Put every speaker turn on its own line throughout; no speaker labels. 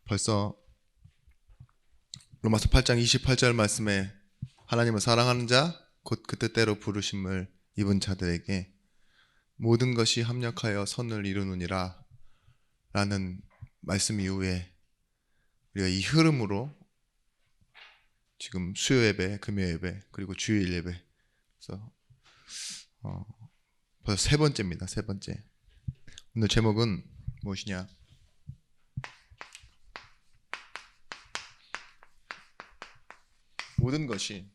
벌써 로마서 8장 28절 말씀에 하나님을 사랑하는 자 곧 그 뜻대로 부르심을 입은 자들에게 모든 것이 합력하여 선을 이루느니라 라는 말씀 이후에 우리가 이 흐름으로 지금 수요 예배, 금요 예배, 그리고 주일 예배, 그래서 벌써 세 번째입니다. 세 번째. 오늘 제목은 무엇이냐? 모든 것이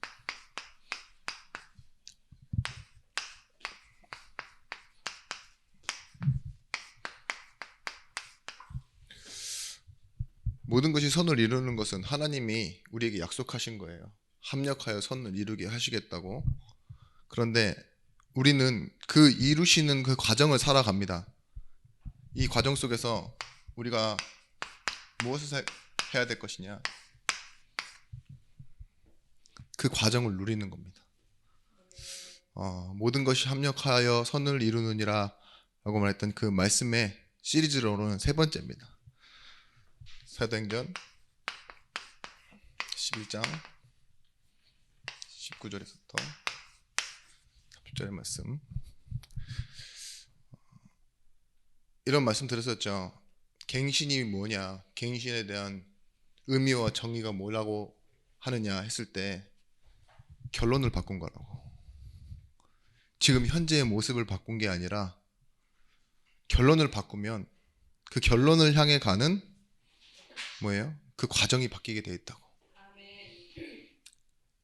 선을 이루는 것은 하나님이 우리에게 약속하신 거예요. 합력하여 선을 이루게 하시겠다고. 그런데 우리는 그 이루시는 그 과정을 살아갑니다. 이 과정 속에서 우리가 무엇을 해야 될 것이냐? 그 과정을 누리는 겁니다. 모든 것이 합력하여 선을 이루느니라 라고 말했던 그 말씀의 시리즈로는 세 번째입니다. 사도행전 11장 19절에서부터 30절의 말씀. 이런 말씀 들었었죠. 갱신이 뭐냐, 갱신에 대한 의미와 정의가 뭐라고 하느냐 했을 때 결론을 바꾼 거라고. 지금 현재의 모습을 바꾼 게 아니라 결론을 바꾸면 그 결론을 향해 가는 뭐예요? 그 과정이 바뀌게 돼 있다고.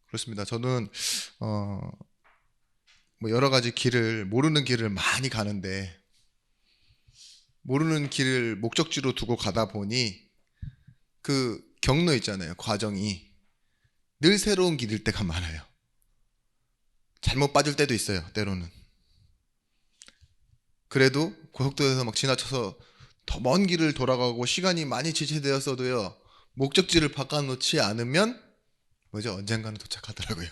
그렇습니다. 저는 뭐 여러 가지 모르는 길을 많이 가는데 모르는 길을 목적지로 두고 가다 보니 그 경로 있잖아요. 과정이 늘 새로운 길일 때가 많아요. 잘못 빠질 때도 있어요. 때로는. 그래도 고속도로에서 막 지나쳐서 더 먼 길을 돌아가고 시간이 많이 지체되었어도요, 목적지를 바꿔놓지 않으면 언젠가는 도착하더라고요.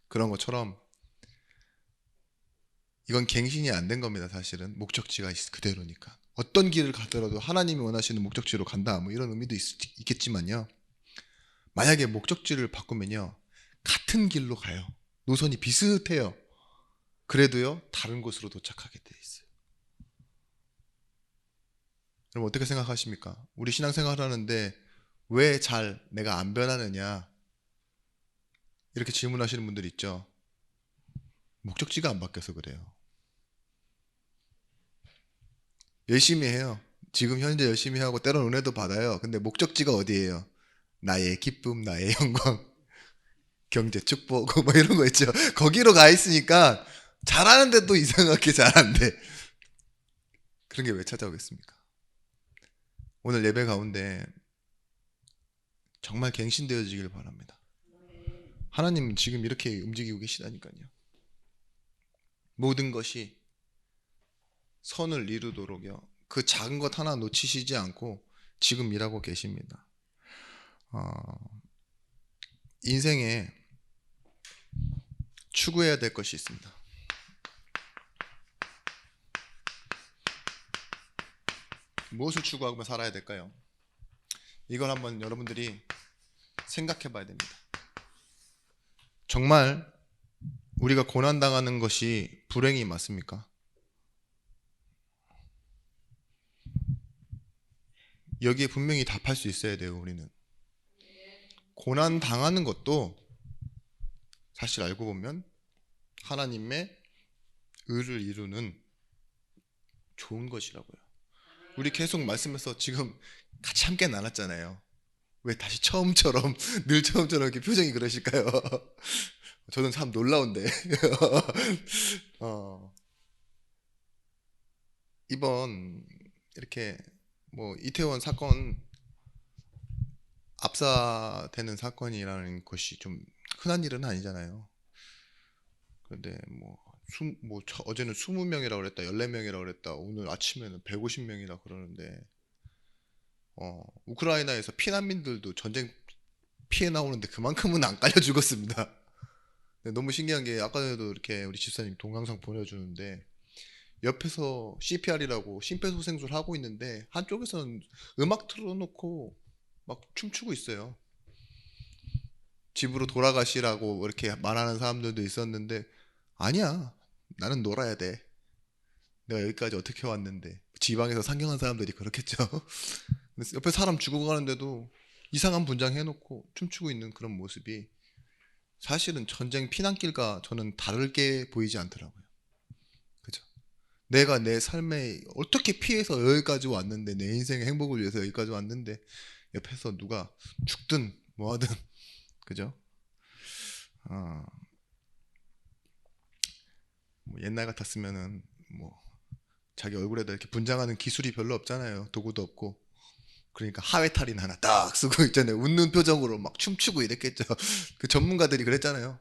그런 것처럼 이건 갱신이 안 된 겁니다. 사실은 목적지가 그대로니까. 어떤 길을 가더라도 하나님이 원하시는 목적지로 간다, 뭐 이런 의미도 있겠지만요, 만약에 목적지를 바꾸면요 같은 길로 가요. 노선이 비슷해요. 그래도요 다른 곳으로 도착하게 돼 있어요. 여러분 어떻게 생각하십니까? 우리 신앙생활 하는데 왜 내가 안 변하느냐 이렇게 질문하시는 분들 있죠. 목적지가 안 바뀌어서 그래요. 열심히 해요. 지금 현재 열심히 하고 때로는 은혜도 받아요. 근데 목적지가 어디예요? 나의 기쁨, 나의 영광, 경제 축복 뭐 이런 거 있죠. 거기로 가 있으니까 잘하는데 또 이상하게 잘한대. 그런 게 왜 찾아오겠습니까? 오늘 예배 가운데 정말 갱신되어지길 바랍니다. 하나님은 지금 이렇게 움직이고 계시다니까요. 모든 것이 선을 이루도록요, 그 작은 것 하나 놓치시지 않고 지금 일하고 계십니다. 인생에 추구해야 될 것이 있습니다. 무엇을 추구하고 살아야 될까요? 이걸 한번 여러분들이 생각해 봐야 됩니다. 정말 우리가 고난당하는 것이 불행이 맞습니까? 여기에 분명히 답할 수 있어야 돼요. 우리는 고난당하는 것도 사실 알고 보면 하나님의 의를 이루는 좋은 것이라고요. 우리 계속 말씀에서 지금 같이 함께 나눴잖아요. 왜 다시 처음처럼 늘 처음처럼 이렇게 표정이 그러실까요? 저는 참 놀라운데 이번 이렇게 뭐 이태원 사건, 압사되는 사건이라는 것이 좀 흔한 일은 아니잖아요. 그런데 어제는 20명이라고 그랬다, 14명이라고 그랬다, 오늘 아침에는 150명이라 그러는데 우크라이나에서 피난민들도 전쟁 피해 나오는데 그만큼은 안 깔려 죽었습니다. 너무 신기한 게 아까 전에도 이렇게 우리 집사님 동영상 보내주는데 옆에서 CPR이라고 심폐소생술 하고 있는데 한쪽에서는 음악 틀어놓고 막 춤추고 있어요. 집으로 돌아가시라고 이렇게 말하는 사람들도 있었는데, 아니야, 나는 놀아야 돼. 내가 여기까지 어떻게 왔는데. 지방에서 상경한 사람들이 그렇겠죠. 옆에 사람 죽어가는데도 이상한 분장 해놓고 춤추고 있는 그런 모습이 사실은 전쟁 피난길과 저는 다르게 보이지 않더라고요. 그죠? 내가 내 삶에 어떻게 피해서 여기까지 왔는데, 내 인생의 행복을 위해서 여기까지 왔는데 옆에서 누가 죽든 뭐하든 그죠? 뭐 옛날 같았으면은 뭐 자기 얼굴에다 이렇게 분장하는 기술이 별로 없잖아요. 도구도 없고. 그러니까 하회탈인 하나 딱 쓰고 있잖아요. 웃는 표정으로 막 춤추고 이랬겠죠. 그 전문가들이 그랬잖아요.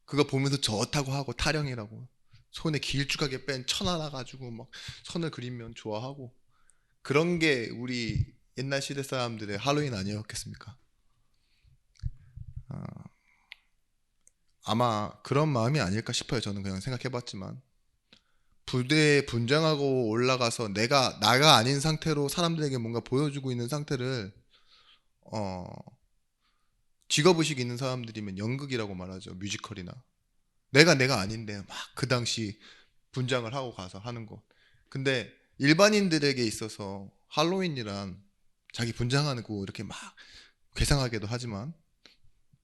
그거 보면서 좋다고 하고, 타령이라고. 손에 길쭉하게 뺀 천 하나 가지고 막 선을 그리면 좋아하고. 그런 게 우리 옛날 시대 사람들의 할로윈 아니었겠습니까? 아마 그런 마음이 아닐까 싶어요. 저는 그냥 생각해봤지만. 부대에 분장하고 올라가서 나가 아닌 상태로 사람들에게 뭔가 보여주고 있는 상태를, 직업의식 있는 사람들이면 연극이라고 말하죠. 뮤지컬이나. 내가 아닌데 막 그 당시 분장을 하고 가서 하는 거. 근데 일반인들에게 있어서 할로윈이란 자기 분장하는 거 이렇게 막 괴상하게도 하지만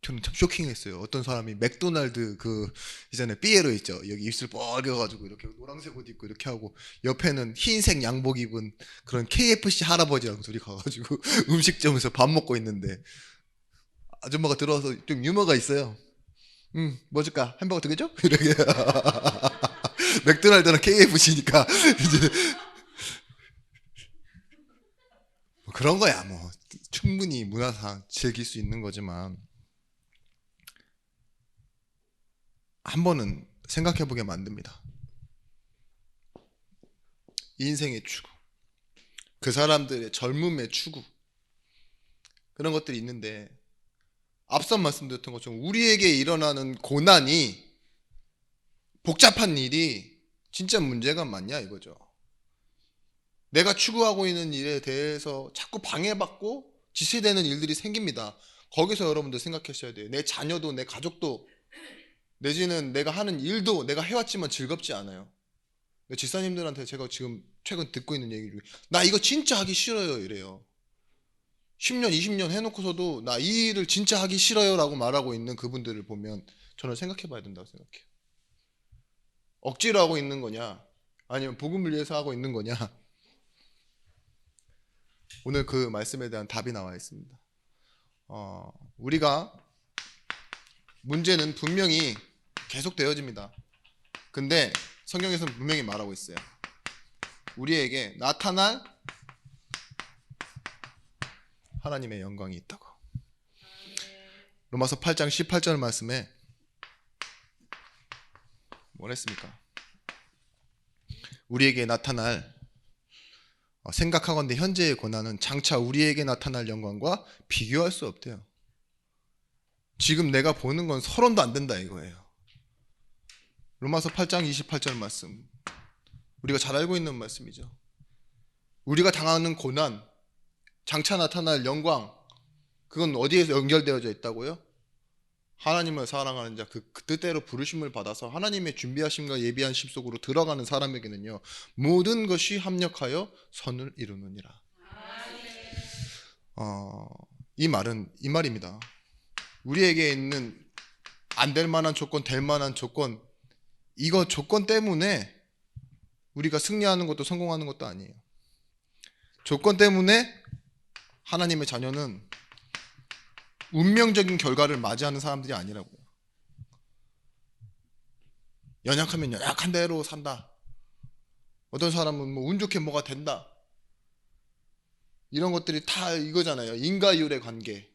저는 참 쇼킹했어요. 어떤 사람이 맥도날드 그 이전에 삐에로 있죠. 여기 입술 뻘개가지고 이렇게 노란색 옷 입고 이렇게 하고, 옆에는 흰색 양복 입은 그런 KFC 할아버지랑 둘이 가가지고 음식점에서 밥 먹고 있는데 아줌마가 들어와서 좀 유머가 있어요. 뭐 줄까? 햄버거 두 개죠? 이렇게. 맥도날드는 KFC니까 이제 뭐 그런 거야. 뭐 충분히 문화상 즐길 수 있는 거지만 한 번은 생각해 보게 만듭니다. 인생의 추구, 그 사람들의 젊음의 추구, 그런 것들이 있는데, 앞선 말씀드렸던 것처럼 우리에게 일어나는 고난이, 복잡한 일이 진짜 문제가 많냐 이거죠. 내가 추구하고 있는 일에 대해서 자꾸 방해받고 지체되는 일들이 생깁니다. 거기서 여러분들 생각하셔야 돼요. 내 자녀도, 내 가족도, 내지는 내가 하는 일도 내가 해왔지만 즐겁지 않아요. 집사님들한테 제가 지금 최근 듣고 있는 얘기 중에, 나 이거 진짜 하기 싫어요 이래요. 10년 20년 해놓고서도 나 이 일을 진짜 하기 싫어요 라고 말하고 있는 그분들을 보면 저는 생각해 봐야 된다고 생각해요. 억지로 하고 있는 거냐, 아니면 복음을 위해서 하고 있는 거냐. 오늘 그 말씀에 대한 답이 나와 있습니다. 우리가 문제는 분명히 계속되어집니다. 근데 성경에서는 분명히 말하고 있어요. 우리에게 나타날 하나님의 영광이 있다고. 로마서 8장 18절 말씀에 뭘 했습니까? 우리에게 나타날, 생각하건대 현재의 고난은 장차 우리에게 나타날 영광과 비교할 수 없대요. 지금 내가 보는 건 서론도 안 된다 이거예요. 로마서 8장 28절 말씀, 우리가 잘 알고 있는 말씀이죠. 우리가 당하는 고난, 장차 나타날 영광, 그건 어디에서 연결되어져 있다고요? 하나님을 사랑하는 자, 그 뜻대로 부르심을 받아서 하나님의 준비하심과 예비하심 속으로 들어가는 사람에게는요, 모든 것이 합력하여 선을 이루느니라. 이 말은 이 말입니다. 우리에게 있는 안 될 만한 조건, 될 만한 조건, 이거 조건 때문에 우리가 승리하는 것도 성공하는 것도 아니에요. 조건 때문에 하나님의 자녀는 운명적인 결과를 맞이하는 사람들이 아니라고요. 연약하면 연약한 대로 산다. 어떤 사람은 뭐 운 좋게 뭐가 된다. 이런 것들이 다 이거잖아요. 인과율의 관계,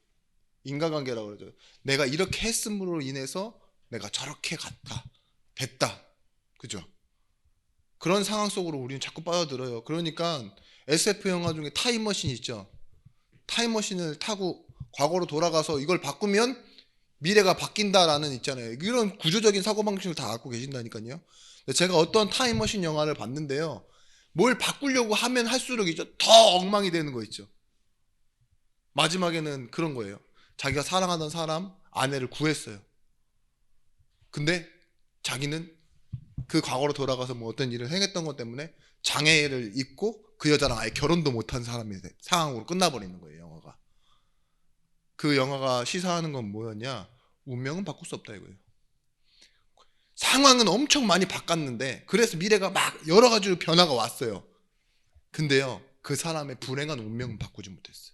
인과관계라고 그러죠. 내가 이렇게 했음으로 인해서 내가 저렇게 갔다, 됐다, 그죠? 그런 상황 속으로 우리는 자꾸 빠져들어요. 그러니까 SF 영화 중에 타임머신 있죠. 타임머신을 타고 과거로 돌아가서 이걸 바꾸면 미래가 바뀐다라는 있잖아요. 이런 구조적인 사고방식을 다 갖고 계신다니까요. 제가 어떤 타임머신 영화를 봤는데요. 뭘 바꾸려고 하면 할수록 이제 더 엉망이 되는 거 있죠. 마지막에는 그런 거예요. 자기가 사랑하던 사람, 아내를 구했어요. 근데 자기는 그 과거로 돌아가서 뭐 어떤 일을 행했던 것 때문에 장애를 입고 그 여자랑 아예 결혼도 못한 상황으로 끝나버리는 거예요, 영화가. 그 영화가 시사하는 건 뭐였냐? 운명은 바꿀 수 없다 이거예요. 상황은 엄청 많이 바꿨는데 그래서 미래가 막 여러 가지로 변화가 왔어요. 근데요, 그 사람의 불행한 운명은 바꾸지 못했어요.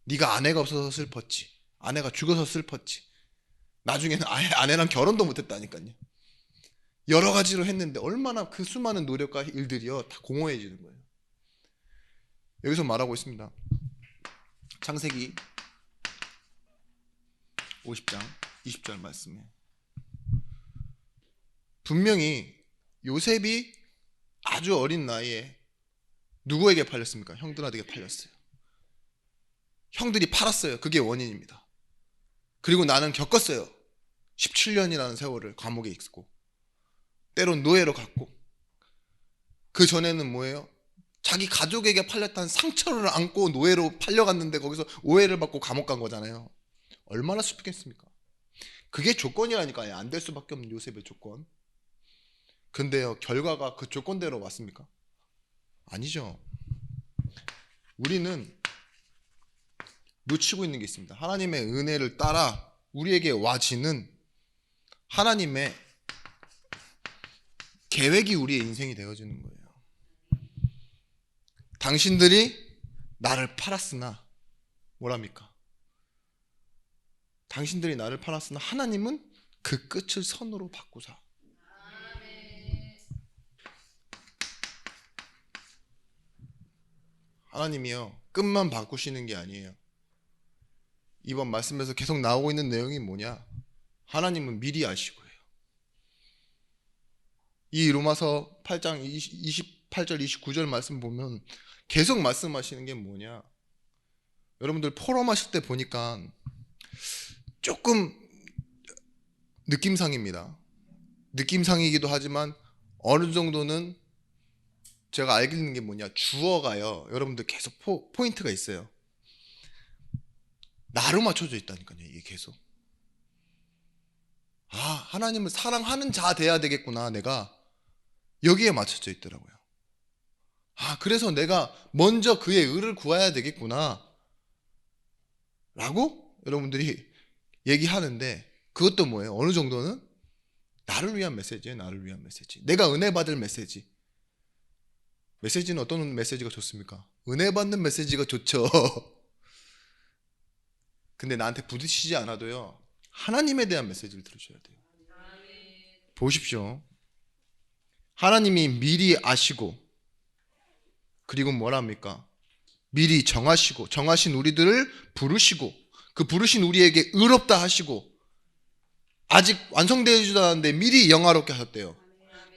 네가 아내가 없어서 슬펐지, 아내가 죽어서 슬펐지, 나중에는 아예 아내랑 결혼도 못했다니까요. 여러 가지로 했는데 얼마나 그 수많은 노력과 일들이요 다 공허해지는 거예요. 여기서 말하고 있습니다. 창세기 50장 20절 말씀에 분명히 요셉이 아주 어린 나이에 누구에게 팔렸습니까? 형들에게 팔렸어요. 형들이 팔았어요. 그게 원인입니다. 그리고 나는 겪었어요. 17년이라는 세월을 감옥에 있고 때론 노예로 갔고, 그 전에는 뭐예요? 자기 가족에게 팔렸다는 상처를 안고 노예로 팔려갔는데 거기서 오해를 받고 감옥 간 거잖아요. 얼마나 슬프겠습니까? 그게 조건이라니까요. 안 될 수밖에 없는 요셉의 조건. 근데요, 결과가 그 조건대로 왔습니까? 아니죠. 우리는 놓치고 있는 게 있습니다. 하나님의 은혜를 따라 우리에게 와지는 하나님의 계획이 우리의 인생이 되어지는 거예요. 당신들이 나를 팔았으나 뭐랍니까? 당신들이 나를 팔았으나 하나님은 그 끝을 선으로 바꾸사. 하나님이요, 끝만 바꾸시는 게 아니에요. 이번 말씀에서 계속 나오고 있는 내용이 뭐냐? 하나님은 미리 아시고요. 이 로마서 8장 28절 29절 말씀 보면 계속 말씀하시는 게 뭐냐? 여러분들 포럼하실 때 보니까 조금 느낌상입니다. 느낌상이기도 하지만 어느 정도는 제가 알고 있는 게 뭐냐? 주어가요, 여러분들 계속 포인트가 있어요. 나로 맞춰져 있다니까요. 이게 계속. 아, 하나님을 사랑하는 자 돼야 되겠구나. 내가 여기에 맞춰져 있더라고요. 아, 그래서 내가 먼저 그의 의를 구해야 되겠구나 라고 여러분들이 얘기하는데, 그것도 뭐예요? 어느 정도는 나를 위한 메시지예요. 나를 위한 메시지. 내가 은혜 받을 메시지. 메시지는 어떤 메시지가 좋습니까? 은혜 받는 메시지가 좋죠. 근데 나한테 부딪히지 않아도요, 하나님에 대한 메시지를 들으셔야 돼요. 보십시오. 하나님이 미리 아시고, 그리고 뭐랍니까? 미리 정하시고, 정하신 우리들을 부르시고, 그 부르신 우리에게 의롭다 하시고, 아직 완성되지도 않았는데 미리 영화롭게 하셨대요.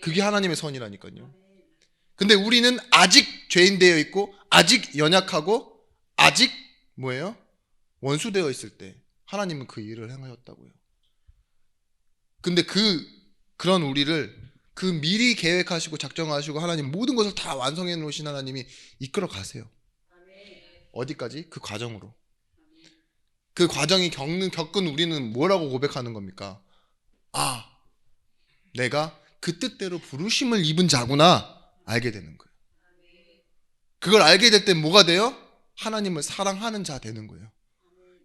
그게 하나님의 선이라니까요. 근데 우리는 아직 죄인 되어 있고, 아직 연약하고, 아직 뭐예요? 원수되어 있을 때 하나님은 그 일을 행하셨다고요. 근데 그런 우리를 그 미리 계획하시고 작정하시고 하나님 모든 것을 다 완성해 놓으신 하나님이 이끌어 가세요. 어디까지? 그 과정으로. 그 과정이 겪은 우리는 뭐라고 고백하는 겁니까? 아, 내가 그 뜻대로 부르심을 입은 자구나 알게 되는 거예요. 그걸 알게 될 때 뭐가 돼요? 하나님을 사랑하는 자 되는 거예요.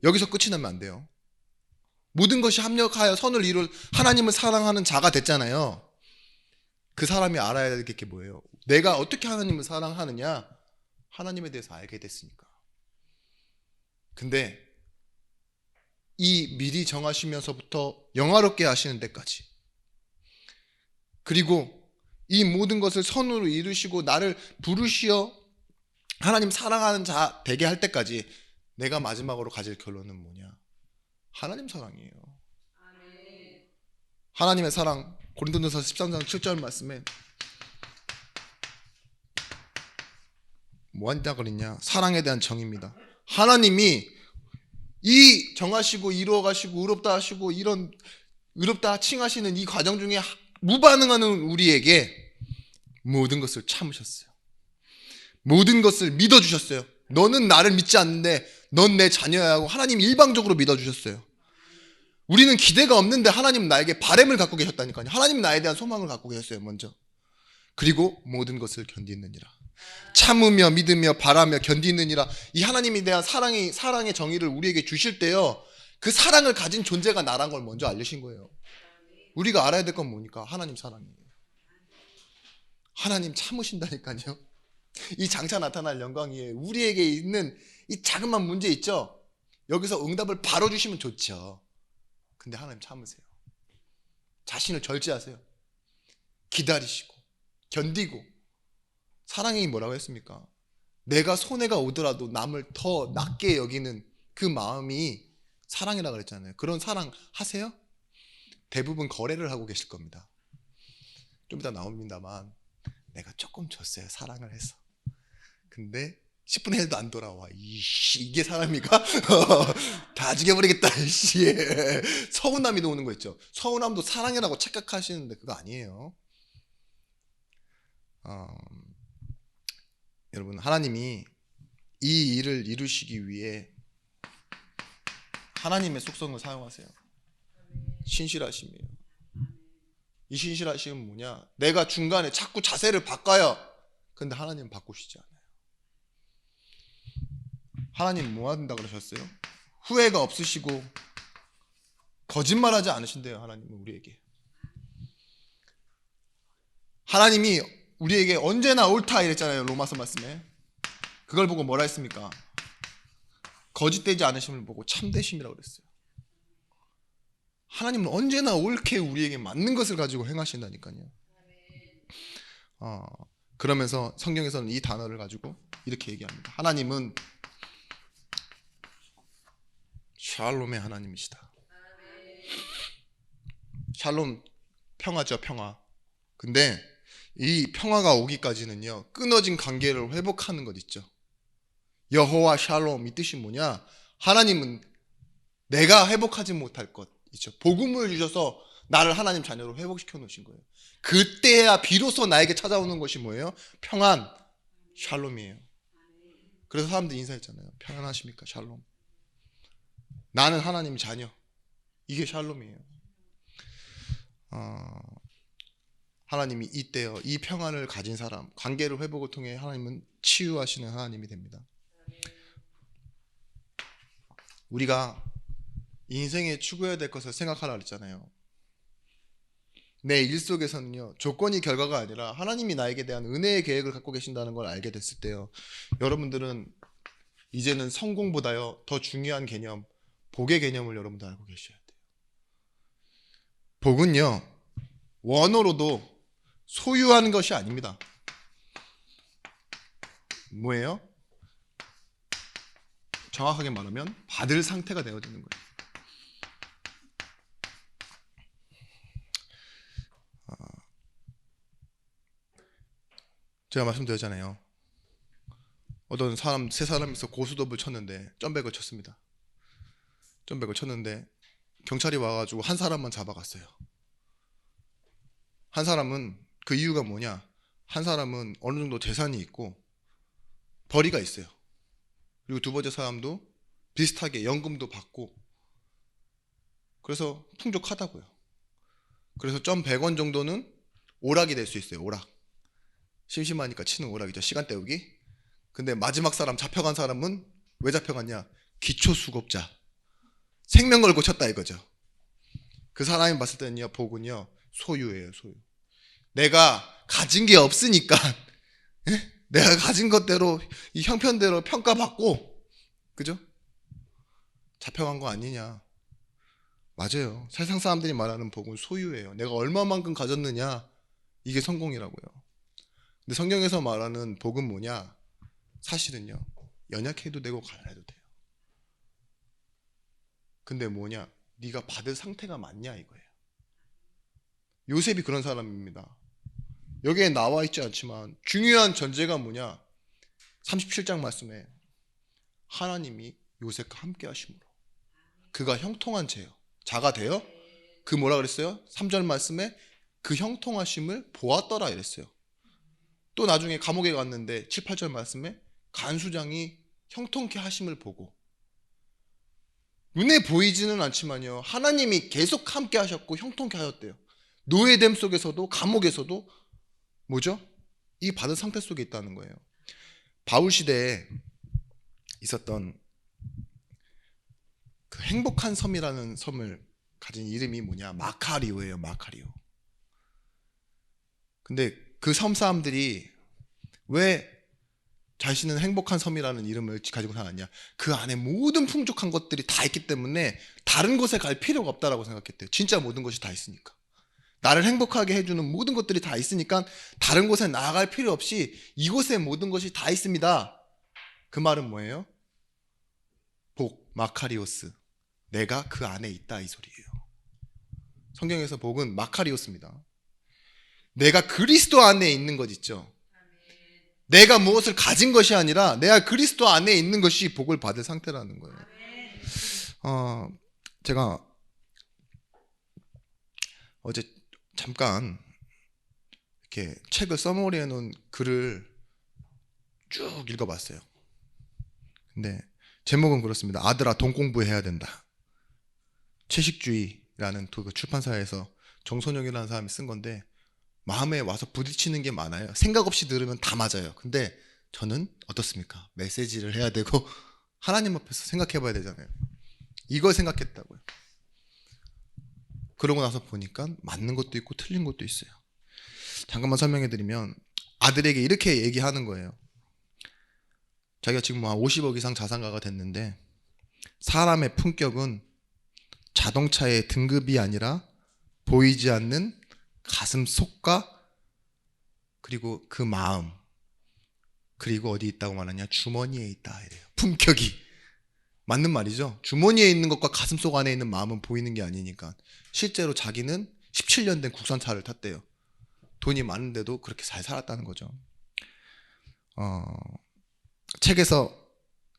여기서 끝이 나면 안 돼요. 모든 것이 합력하여 선을 이룰 하나님을 사랑하는 자가 됐잖아요. 그 사람이 알아야 될 게 뭐예요? 내가 어떻게 하나님을 사랑하느냐? 하나님에 대해서 알게 됐으니까. 근데 이 미리 정하시면서부터 영화롭게 하시는 데까지, 그리고 이 모든 것을 선으로 이루시고 나를 부르시어 하나님 사랑하는 자 되게 할 때까지 내가 마지막으로 가질 결론은 뭐냐? 하나님 사랑이에요. 하나님의 사랑, 고린도전서 13장 7절 말씀에 뭐 한다 그랬냐? 사랑에 대한 정의입니다. 하나님이 이 정하시고 이루어 가시고 의롭다 하시고 이런 의롭다 칭하시는 이 과정 중에 무반응하는 우리에게 모든 것을 참으셨어요. 모든 것을 믿어주셨어요. 너는 나를 믿지 않는데 넌 내 자녀야 하고 하나님 일방적으로 믿어주셨어요. 우리는 기대가 없는데 하나님은 나에게 바램을 갖고 계셨다니까요. 하나님은 나에 대한 소망을 갖고 계셨어요, 먼저. 그리고 모든 것을 견디느니라. 참으며 믿으며 바라며 견디느니라. 이 하나님에 대한 사랑의 정의를 우리에게 주실 때요, 그 사랑을 가진 존재가 나란 걸 먼저 알려신 거예요. 우리가 알아야 될 건 뭐니까? 하나님 사랑이에요. 하나님 참으신다니까요. 이 장차 나타날 영광이에요. 우리에게 있는 이 자그마한 문제 있죠? 여기서 응답을 바로 주시면 좋죠. 근데 하나님 참으세요. 자신을 절제하세요. 기다리시고 견디고. 사랑이 뭐라고 했습니까? 내가 손해가 오더라도 남을 더 낫게 여기는 그 마음이 사랑이라고 그랬잖아요. 그런 사랑 하세요? 대부분 거래를 하고 계실 겁니다. 좀 이따 나옵니다만 내가 조금 줬어요. 사랑을 해서. 근데 10분의 1도 안 돌아와. 이게 사람이가? 다 죽여버리겠다. 서운함이 오는 거 있죠. 서운함도 사랑이라고 착각하시는데 그거 아니에요. 여러분, 하나님이 이 일을 이루시기 위해 하나님의 속성을 사용하세요. 신실하심이에요. 이 신실하심은 뭐냐? 내가 중간에 자꾸 자세를 바꿔요. 근데 하나님은 바꾸시지 않아요. 하나님 뭐 한다 그러셨어요? 후회가 없으시고 거짓말하지 않으신대요. 하나님은 우리에게. 하나님이 우리에게 언제나 옳다 이랬잖아요. 로마서 말씀에. 그걸 보고 뭐라 했습니까? 거짓되지 않으심을 보고 참되심이라고 그랬어요. 하나님은 언제나 옳게 우리에게 맞는 것을 가지고 행하신다니까요. 그러면서 성경에서는 이 단어를 가지고 이렇게 얘기합니다. 하나님은 샬롬의 하나님이시다. 샬롬, 평화죠, 평화. 근데 이 평화가 오기까지는요, 끊어진 관계를 회복하는 것 있죠. 여호와 샬롬, 이 뜻이 뭐냐? 하나님은 내가 회복하지 못할 것 있죠. 복음을 주셔서 나를 하나님 자녀로 회복시켜 놓으신 거예요. 그때야 비로소 나에게 찾아오는 것이 뭐예요? 평안, 샬롬이에요. 그래서 사람들이 인사했잖아요. 평안하십니까? 샬롬. 나는 하나님 자녀. 이게 샬롬이에요. 하나님이 이때요, 이 평안을 가진 사람, 관계를 회복을 통해 하나님은 치유하시는 하나님이 됩니다. 우리가 인생에 추구해야 될 것을 생각하라 그랬잖아요. 내 일 속에서는요, 조건이 결과가 아니라 하나님이 나에게 대한 은혜의 계획을 갖고 계신다는 걸 알게 됐을 때요, 여러분들은 이제는 성공보다요 더 중요한 개념, 복의 개념을 여러분들 알고 계셔야 돼요. 복은요, 원어로도 소유하는 것이 아닙니다. 뭐예요? 정확하게 말하면 받을 상태가 되어지는 거예요. 제가 말씀드렸잖아요. 어떤 사람, 세 사람이서 고스톱을 쳤는데 점백을 쳤습니다. 점백을 쳤는데 경찰이 와가지고 한 사람만 잡아갔어요. 한 사람은, 그 이유가 뭐냐? 한 사람은 어느 정도 재산이 있고 벌이가 있어요. 그리고 두 번째 사람도 비슷하게 연금도 받고, 그래서 풍족하다고요. 그래서 점 100원 정도는 오락이 될 수 있어요. 오락. 심심하니까 치는 오락이죠. 시간 때우기. 근데 마지막 사람, 잡혀간 사람은 왜 잡혀갔냐? 기초수급자. 생명 걸고 쳤다 이거죠. 그 사람이 봤을 때는요, 복은요, 소유예요, 소유. 내가 가진 게 없으니까 내가 가진 것대로, 이 형편대로 평가받고, 그죠? 잡혀간 거 아니냐. 맞아요. 세상 사람들이 말하는 복은 소유예요. 내가 얼마만큼 가졌느냐, 이게 성공이라고요. 근데 성경에서 말하는 복은 뭐냐? 사실은요, 연약해도 되고 가난해도 돼요. 근데 뭐냐? 네가 받을 상태가 맞냐 이거예요. 요셉이 그런 사람입니다. 여기에 나와 있지 않지만 중요한 전제가 뭐냐? 37장 말씀에 하나님이 요셉과 함께 하심으로 그가 형통한 자요. 자가 되어, 그 뭐라 그랬어요? 3절 말씀에 그 형통하심을 보았더라 이랬어요. 또 나중에 감옥에 갔는데 7, 8절 말씀에 간수장이 형통케 하심을 보고, 눈에 보이지는 않지만요, 하나님이 계속 함께 하셨고 형통케 하셨대요. 노예됨 속에서도 감옥에서도 뭐죠? 이 받은 상태 속에 있다는 거예요. 바울 시대에 있었던 그 행복한 섬이라는 섬을 가진 이름이 뭐냐? 마카리오예요. 마카리오. 근데 그 섬 사람들이 왜 자신은 행복한 섬이라는 이름을 가지고 살았냐? 그 안에 모든 풍족한 것들이 다 있기 때문에 다른 곳에 갈 필요가 없다라고 생각했대요. 진짜 모든 것이 다 있으니까. 나를 행복하게 해주는 모든 것들이 다 있으니까 다른 곳에 나아갈 필요 없이 이곳에 모든 것이 다 있습니다. 그 말은 뭐예요? 복, 마카리오스. 내가 그 안에 있다 이 소리예요. 성경에서 복은 마카리오스입니다. 내가 그리스도 안에 있는 것 있죠. 내가 무엇을 가진 것이 아니라 내가 그리스도 안에 있는 것이 복을 받을 상태라는 거예요. 제가 어제 잠깐 이렇게 책을 써머리해 놓은 글을 쭉 읽어봤어요. 근데 제목은 그렇습니다. 아들아, 돈 공부해야 된다. 채식주의라는 그 출판사에서 정선영이라는 사람이 쓴 건데, 마음에 와서 부딪히는 게 많아요. 생각 없이 들으면 다 맞아요. 근데 저는 어떻습니까? 메시지를 해야 되고 하나님 앞에서 생각해 봐야 되잖아요. 이걸 생각했다고요. 그러고 나서 보니까 맞는 것도 있고 틀린 것도 있어요. 잠깐만 설명해 드리면, 아들에게 이렇게 얘기하는 거예요. 자기가 지금 한 50억 이상 자산가가 됐는데, 사람의 품격은 자동차의 등급이 아니라 보이지 않는 가슴 속과 그리고 그 마음, 그리고 어디 있다고 말하냐? 주머니에 있다 이래요. 품격이. 맞는 말이죠. 주머니에 있는 것과 가슴 속 안에 있는 마음은 보이는 게 아니니까. 실제로 자기는 17년 된 국산차를 탔대요. 돈이 많은데도 그렇게 잘 살았다는 거죠. 책에서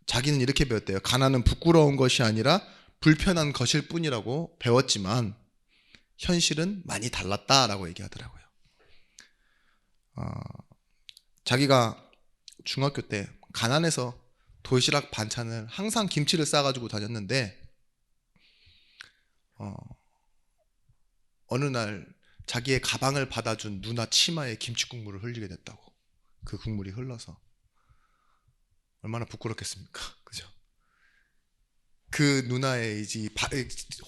자기는 이렇게 배웠대요. 가난은 부끄러운 것이 아니라 불편한 것일 뿐이라고 배웠지만 현실은 많이 달랐다라고 얘기하더라고요. 자기가 중학교 때 가난해서 도시락 반찬을 항상 김치를 싸가지고 다녔는데, 어느 날 자기의 가방을 받아준 누나 치마에 김치 국물을 흘리게 됐다고. 그 국물이 흘러서 얼마나 부끄럽겠습니까? 그죠? 그 누나의 이제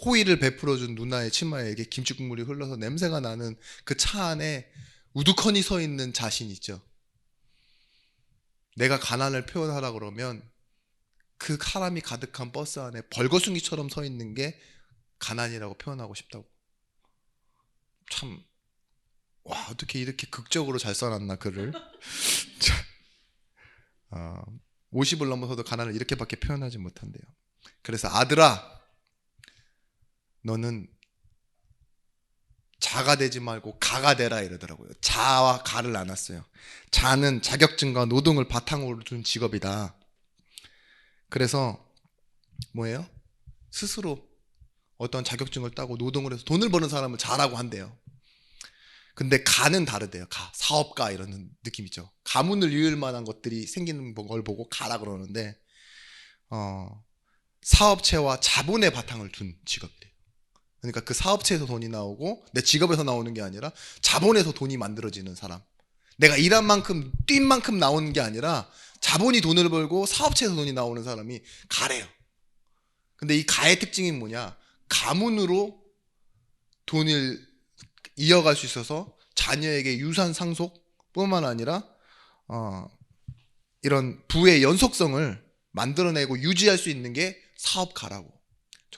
호의를 베풀어준 누나의 치마에 김치 국물이 흘러서 냄새가 나는 그 차 안에 우두커니 서 있는 자신 있죠. 내가 가난을 표현하라 그러면 그 사람이 가득한 버스 안에 벌거숭이처럼 서 있는 게 가난이라고 표현하고 싶다고. 참, 와, 어떻게 이렇게 극적으로 잘 써놨나 글을. 50을 넘어서도 가난을 이렇게밖에 표현하지 못한대요. 그래서 아들아, 너는 자가 되지 말고 가가 되라 이러더라고요. 자와 가를 나눴어요. 자는 자격증과 노동을 바탕으로 둔 직업이다. 그래서 뭐예요? 스스로 어떤 자격증을 따고 노동을 해서 돈을 버는 사람을 자라고 한대요. 근데 가는 다르대요. 가, 사업가 이런 느낌이죠. 가문을 이을 만한 것들이 생기는 걸 보고 가라 그러는데, 사업체와 자본의 바탕을 둔 직업이래요. 그러니까 그 사업체에서 돈이 나오고 내 직업에서 나오는 게 아니라 자본에서 돈이 만들어지는 사람. 내가 일한 만큼 뛴 만큼 나오는 게 아니라 자본이 돈을 벌고 사업체에서 돈이 나오는 사람이 가래요. 근데 이 가의 특징이 뭐냐? 가문으로 돈을 이어갈 수 있어서 자녀에게 유산 상속뿐만 아니라 이런 부의 연속성을 만들어내고 유지할 수 있는 게 사업가라고.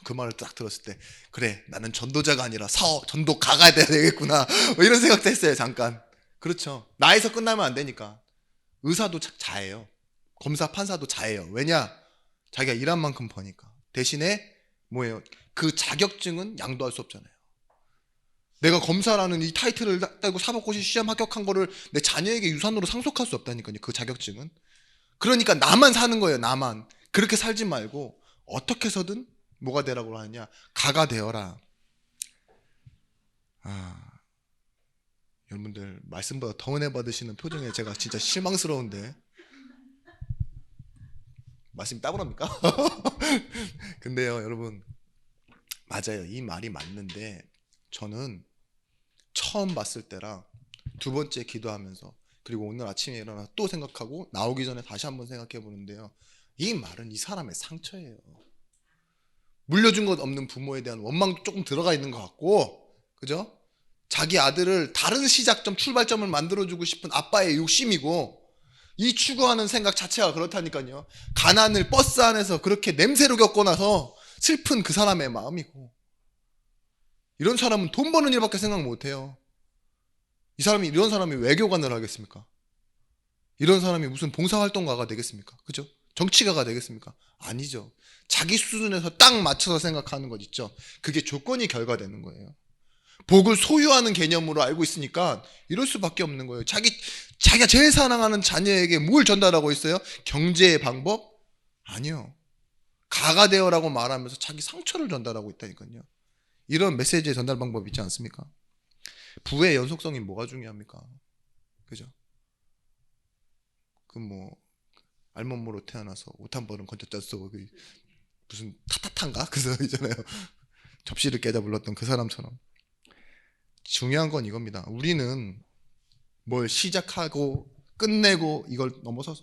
그 말을 딱 들었을 때, 그래, 나는 전도자가 아니라 전도가가 돼야 되겠구나, 뭐 이런 생각도 했어요. 잠깐. 그렇죠. 나에서 끝나면 안 되니까. 의사도 자예요. 검사 판사도 자예요. 왜냐? 자기가 일한 만큼 버니까. 대신에 뭐예요? 그 자격증은 양도할 수 없잖아요. 내가 검사라는 이 타이틀을 따고 사법고시 시험 합격한 거를 내 자녀에게 유산으로 상속할 수 없다니까요. 그 자격증은. 그러니까 나만 사는 거예요. 나만. 그렇게 살지 말고 어떻게 해서든 뭐가 되라고 하느냐? 가가 되어라. 여러분들 말씀보다 더 은혜 받으시는 표정에 제가 진짜 실망스러운데 말씀이 따분합니까? 근데요 여러분, 맞아요. 이 말이 맞는데 저는 처음 봤을 때랑 두 번째 기도하면서 그리고 오늘 아침에 일어나 또 생각하고 나오기 전에 다시 한번 생각해 보는데요, 이 말은 이 사람의 상처예요. 물려준 것 없는 부모에 대한 원망도 조금 들어가 있는 것 같고, 그죠? 자기 아들을 다른 시작점, 출발점을 만들어주고 싶은 아빠의 욕심이고, 이 추구하는 생각 자체가 그렇다니까요. 가난을 버스 안에서 그렇게 냄새로 겪고 나서 슬픈 그 사람의 마음이고, 이런 사람은 돈 버는 일밖에 생각 못해요. 이런 사람이 외교관을 하겠습니까? 이런 사람이 무슨 봉사활동가가 되겠습니까? 그죠? 정치가가 되겠습니까? 아니죠. 자기 수준에서 딱 맞춰서 생각하는 것 있죠. 그게 조건이 결과되는 거예요. 복을 소유하는 개념으로 알고 있으니까 이럴 수밖에 없는 거예요. 자기가 제일 사랑하는 자녀에게 뭘 전달하고 있어요? 경제의 방법? 아니요. 가가 되어라고 말하면서 자기 상처를 전달하고 있다니까요. 이런 메시지의 전달 방법이 있지 않습니까? 부의 연속성이 뭐가 중요합니까? 그죠? 알몸으로 태어나서 옷 한 벌은 건져 짰어. 무슨 타타탄가? 그 사람 있잖아요. 접시를 깨다 불렀던 그 사람처럼. 중요한 건 이겁니다. 우리는 뭘 시작하고 끝내고 이걸 넘어서서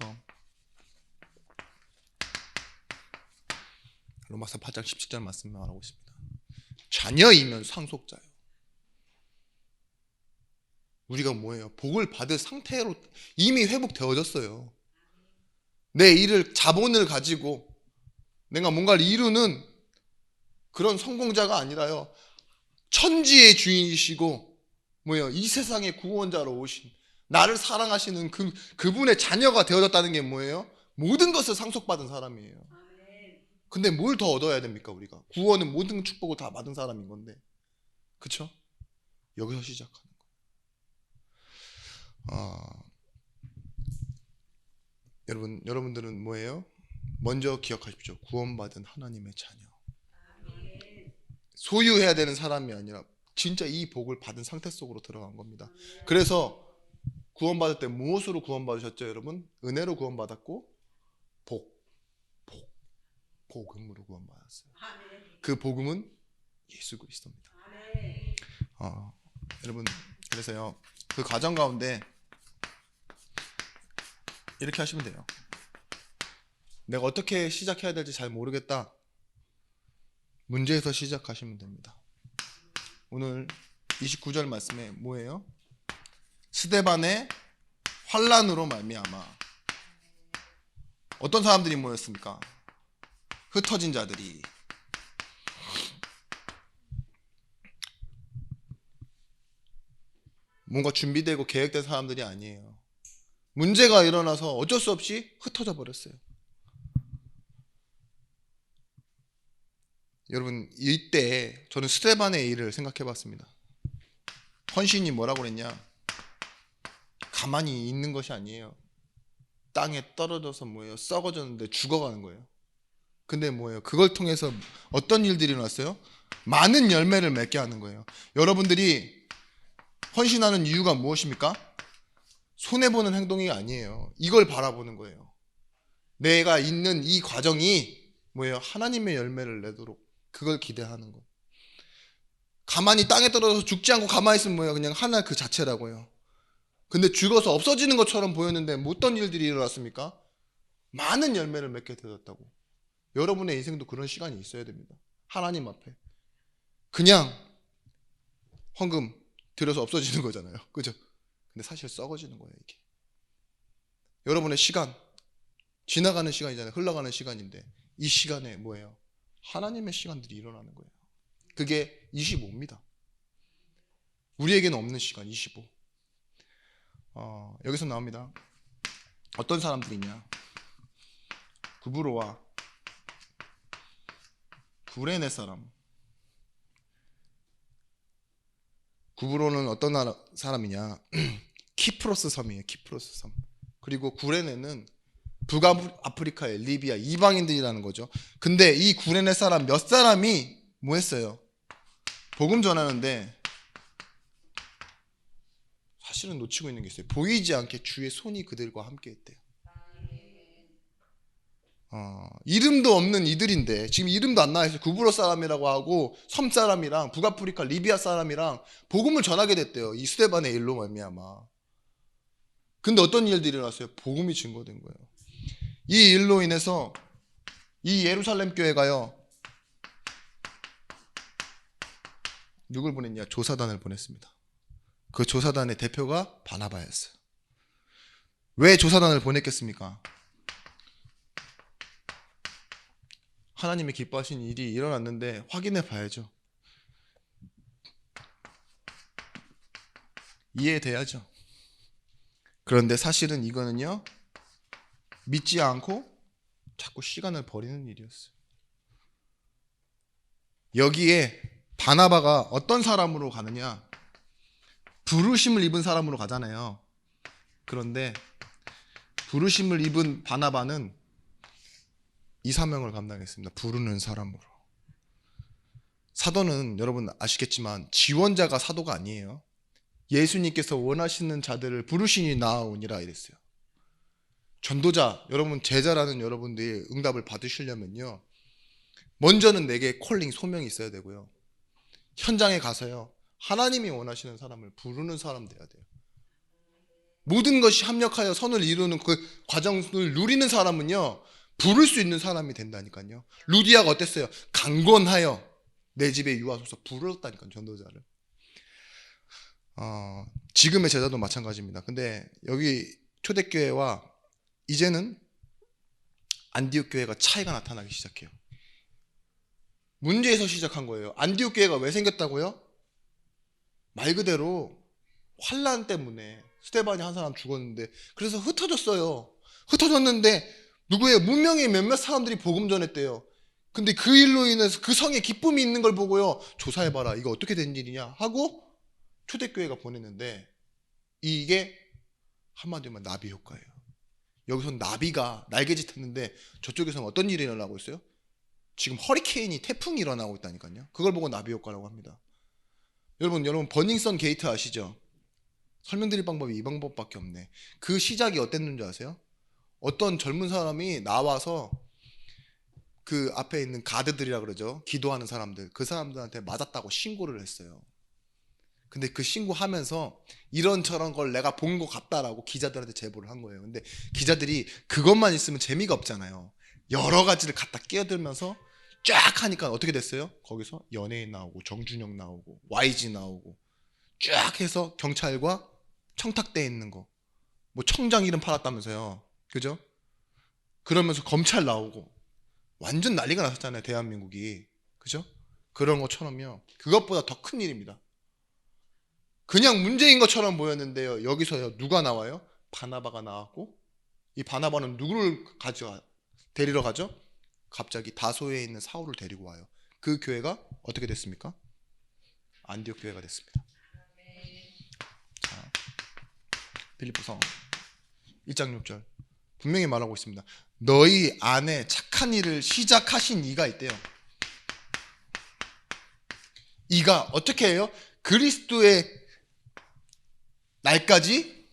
로마서 8장 17절 말씀 말하고 있습니다. 자녀이면 상속자요. 우리가 뭐예요? 복을 받을 상태로 이미 회복되어졌어요. 내 일을 자본을 가지고 내가 뭔가를 이루는 그런 성공자가 아니라요, 천지의 주인이시고 이 세상의 구원자로 오신 나를 사랑하시는 그분의 자녀가 되어졌다는 게 뭐예요? 모든 것을 상속받은 사람이에요. 근데 뭘 더 얻어야 됩니까? 우리가 구원은 모든 축복을 다 받은 사람인 건데, 그쵸? 여기서 시작하는 거예요. 여러분들은 뭐예요? 먼저 기억하십시오. 구원받은 하나님의 자녀. 소유해야 되는 사람이 아니라 진짜 이 복을 받은 상태 속으로 들어간 겁니다. 그래서 구원받을 때 무엇으로 구원받으셨죠, 여러분? 은혜로 구원받았고 복음으로 구원받았어요. 그 복음은 예수 그리스도입니다. 여러분, 그래서요, 그 과정 가운데 이렇게 하시면 돼요. 내가 어떻게 시작해야 될지 잘 모르겠다. 문제에서 시작하시면 됩니다. 오늘 29절 말씀에 뭐예요? 스데반의 환난으로 말미암아 어떤 사람들이 모였습니까? 흩어진 자들이. 뭔가 준비되고 계획된 사람들이 아니에요. 문제가 일어나서 어쩔 수 없이 흩어져 버렸어요. 여러분, 이때 저는 스데반의 일을 생각해 봤습니다. 헌신이 뭐라고 그랬냐? 가만히 있는 것이 아니에요. 땅에 떨어져서 썩어졌는데 죽어가는 거예요. 근데 그걸 통해서 어떤 일들이 일어났어요? 많은 열매를 맺게 하는 거예요. 여러분들이 헌신하는 이유가 무엇입니까? 손해보는 행동이 아니에요. 이걸 바라보는 거예요. 내가 있는 이 과정이 하나님의 열매를 내도록 그걸 기대하는 거. 가만히 땅에 떨어져서 죽지 않고 가만히 있으면 그냥 하나 그 자체라고요. 근데 죽어서 없어지는 것처럼 보였는데 어떤 일들이 일어났습니까? 많은 열매를 맺게 되었다고. 여러분의 인생도 그런 시간이 있어야 됩니다. 하나님 앞에 그냥 헌금 들여서 없어지는 거잖아요. 그죠? 근데 사실 썩어지는 거예요, 이게. 여러분의 시간, 지나가는 시간이잖아요. 흘러가는 시간인데 이 시간에 하나님의 시간들이 일어나는 거예요. 그게 25입니다. 우리에게는 없는 시간 25. 여기서 나옵니다. 어떤 사람들이 있냐? 구브로와 구레네 사람. 구브로는 어떤 사람이냐? 키프로스 섬이에요. 키프로스 섬. 그리고 구레네는 북아프리카의 리비아 이방인들이라는 거죠. 근데 이 구레네 사람 몇 사람이 했어요? 복음 전하는데 사실은 놓치고 있는 게 있어요. 보이지 않게 주의 손이 그들과 함께 했대요. 이름도 없는 이들인데 지금 이름도 안 나와 있어요. 구브로 사람이라고 하고 섬 사람이랑 북아프리카 리비아 사람이랑 복음을 전하게 됐대요. 이 스데반의 일로 말미암아. 근데 어떤 일들이 일어났어요? 복음이 증거된 거예요. 이 일로 인해서 이 예루살렘 교회가요, 누굴 보냈냐? 조사단을 보냈습니다. 그 조사단의 대표가 바나바였어요. 왜 조사단을 보냈겠습니까? 하나님이 기뻐하신 일이 일어났는데 확인해 봐야죠. 이해돼야죠. 그런데 사실은 이거는요, 믿지 않고 자꾸 시간을 버리는 일이었어요. 여기에 바나바가 어떤 사람으로 가느냐? 부르심을 입은 사람으로 가잖아요. 그런데 부르심을 입은 바나바는 이 사명을 감당했습니다. 부르는 사람으로. 사도는 여러분 아시겠지만 지원자가 사도가 아니에요. 예수님께서 원하시는 자들을 부르시니 나아오니라 이랬어요. 전도자, 여러분 제자라는 여러분들이 응답을 받으시려면요, 먼저는 내게 콜링, 소명이 있어야 되고요, 현장에 가서요, 하나님이 원하시는 사람을 부르는 사람 돼야 돼요. 모든 것이 합력하여 선을 이루는 그 과정을 누리는 사람은요, 부를 수 있는 사람이 된다니까요. 루디아가 어땠어요? 강권하여 내 집에 유하소서 부르렀다니까요, 전도자를. 지금의 제자도 마찬가지입니다. 근데 여기 초대교회와 이제는 안디옥 교회가 차이가 나타나기 시작해요. 문제에서 시작한 거예요. 안디옥 교회가 왜 생겼다고요? 말 그대로 환란 때문에 스데반이 한 사람 죽었는데, 그래서 흩어졌어요. 흩어졌는데 누구예요? 문명의 몇몇 사람들이 복음 전했대요. 근데 그 일로 인해서 그 성에 기쁨이 있는 걸 보고요, 조사해봐라, 이거 어떻게 된 일이냐 하고 초대교회가 보냈는데, 이게 한마디로 나비 효과예요. 여기서 나비가 날개짓 했는데 저쪽에서는 어떤 일이 일어나고 있어요? 지금 허리케인이, 태풍이 일어나고 있다니까요. 그걸 보고 나비 효과라고 합니다. 여러분 버닝썬 게이트 아시죠? 설명드릴 방법이 이 방법밖에 없네. 그 시작이 어땠는지 아세요? 어떤 젊은 사람이 나와서 그 앞에 있는 가드들이라 그러죠, 기도하는 사람들, 그 사람들한테 맞았다고 신고를 했어요. 근데 그 신고하면서 이런저런 걸 내가 본 것 같다라고 기자들한테 제보를 한 거예요. 근데 기자들이 그것만 있으면 재미가 없잖아요. 여러 가지를 갖다 끼어들면서 쫙 하니까 어떻게 됐어요? 거기서 연예인 나오고 정준영 나오고 YG 나오고 쫙 해서 경찰과 청탁돼 있는 거, 뭐 청장 이름 팔았다면서요, 그죠? 그러면서 검찰 나오고 완전 난리가 났었잖아요, 대한민국이, 그죠? 그런 것처럼요, 그것보다 더 큰 일입니다. 그냥 문제인 것처럼 보였는데요, 여기서요 누가 나와요? 바나바가 나왔고, 이 바나바는 누구를 데리러 가죠? 갑자기 다소에 있는 사울을 데리고 와요. 그 교회가 어떻게 됐습니까? 안디옥 교회가 됐습니다. 자, 빌립보서 1장 6절 분명히 말하고 있습니다. 너희 안에 착한 일을 시작하신 이가 있대요. 이가 어떻게 해요? 그리스도의 날까지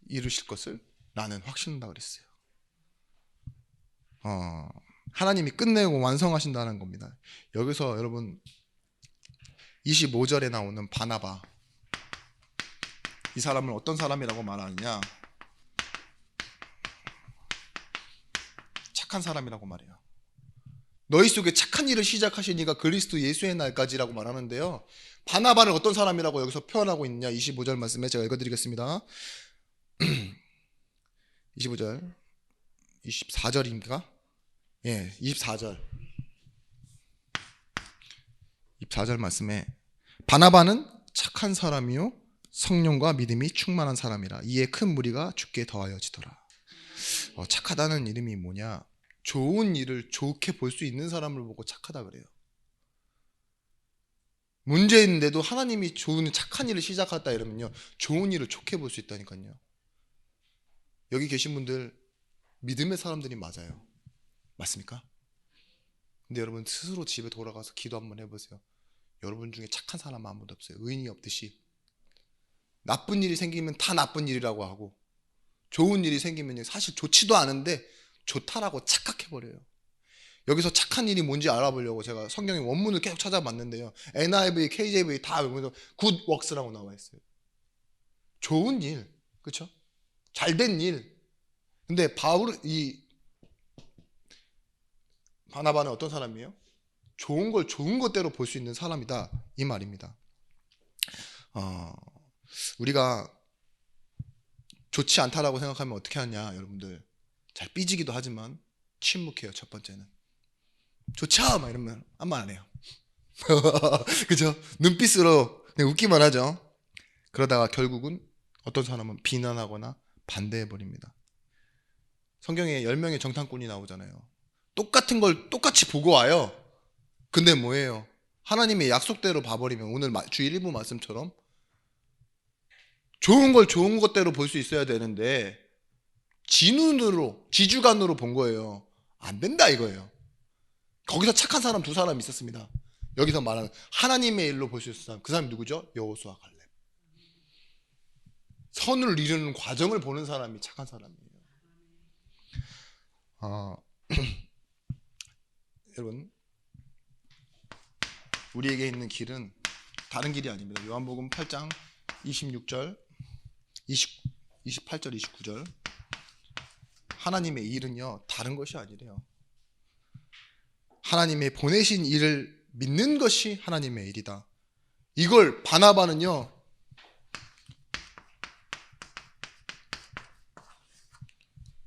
이루실 것을 나는 확신한다 그랬어요. 하나님이 끝내고 완성하신다는 겁니다. 여기서 여러분 25절에 나오는 바나바, 이 사람을 어떤 사람이라고 말하느냐? 착한 사람이라고 말해요. 너희 속에 착한 일을 시작하신 이가 그리스도 예수의 날까지라고 말하는데요, 바나바를 어떤 사람이라고 여기서 표현하고 있느냐? 25절 말씀에 제가 읽어드리겠습니다. 25절 24절입니까? 예, 24절 말씀에 바나바는 착한 사람이요 성령과 믿음이 충만한 사람이라 이에 큰 무리가 주께 더하여지더라. 착하다는 이름이 뭐냐? 좋은 일을 좋게 볼 수 있는 사람을 보고 착하다 그래요. 문제 있는데도 하나님이 좋은 착한 일을 시작했다 이러면요, 좋은 일을 좋게 볼 수 있다니까요. 여기 계신 분들 믿음의 사람들이 맞아요. 맞습니까? 근데 여러분 스스로 집에 돌아가서 기도 한번 해보세요. 여러분 중에 착한 사람 아무도 없어요. 의인이 없듯이. 나쁜 일이 생기면 다 나쁜 일이라고 하고, 좋은 일이 생기면 사실 좋지도 않은데 좋다라고 착각해버려요. 여기서 착한 일이 뭔지 알아보려고 제가 성경의 원문을 계속 찾아봤는데요, NIV, KJV 다 보면서 good works라고 나와 있어요. 좋은 일, 그렇죠? 잘된 일. 근데 이 바나바는 어떤 사람이에요? 좋은 걸 좋은 것대로 볼 수 있는 사람이다, 이 말입니다. 우리가 좋지 않다라고 생각하면 어떻게 하냐, 여러분들. 잘 삐지기도 하지만 침묵해요. 첫 번째는 좋지 않아 막 이러면 아무 말 안 해요. 그죠? 눈빛으로 그냥 웃기만 하죠. 그러다가 결국은 어떤 사람은 비난하거나 반대해버립니다. 성경에 10명의 정탐꾼이 나오잖아요. 똑같은 걸 똑같이 보고 와요. 근데 뭐예요? 하나님의 약속대로 봐버리면, 오늘 주일 1부 말씀처럼 좋은 걸 좋은 것대로 볼 수 있어야 되는데 지눈으로, 지주관으로 본 거예요. 안 된다 이거예요. 거기서 착한 사람 2사람 있었습니다. 여기서 말하는 하나님의 일로 볼 수 있는 사람, 그 사람이 누구죠? 여호수아 갈렙. 선을 이루는 과정을 보는 사람이 착한 사람이에요. 여러분, 우리에게 있는 길은 다른 길이 아닙니다. 요한복음 8장 26절 28절 29절, 하나님의 일은요 다른 것이 아니래요. 하나님의 보내신 일을 믿는 것이 하나님의 일이다. 이걸 바나바는요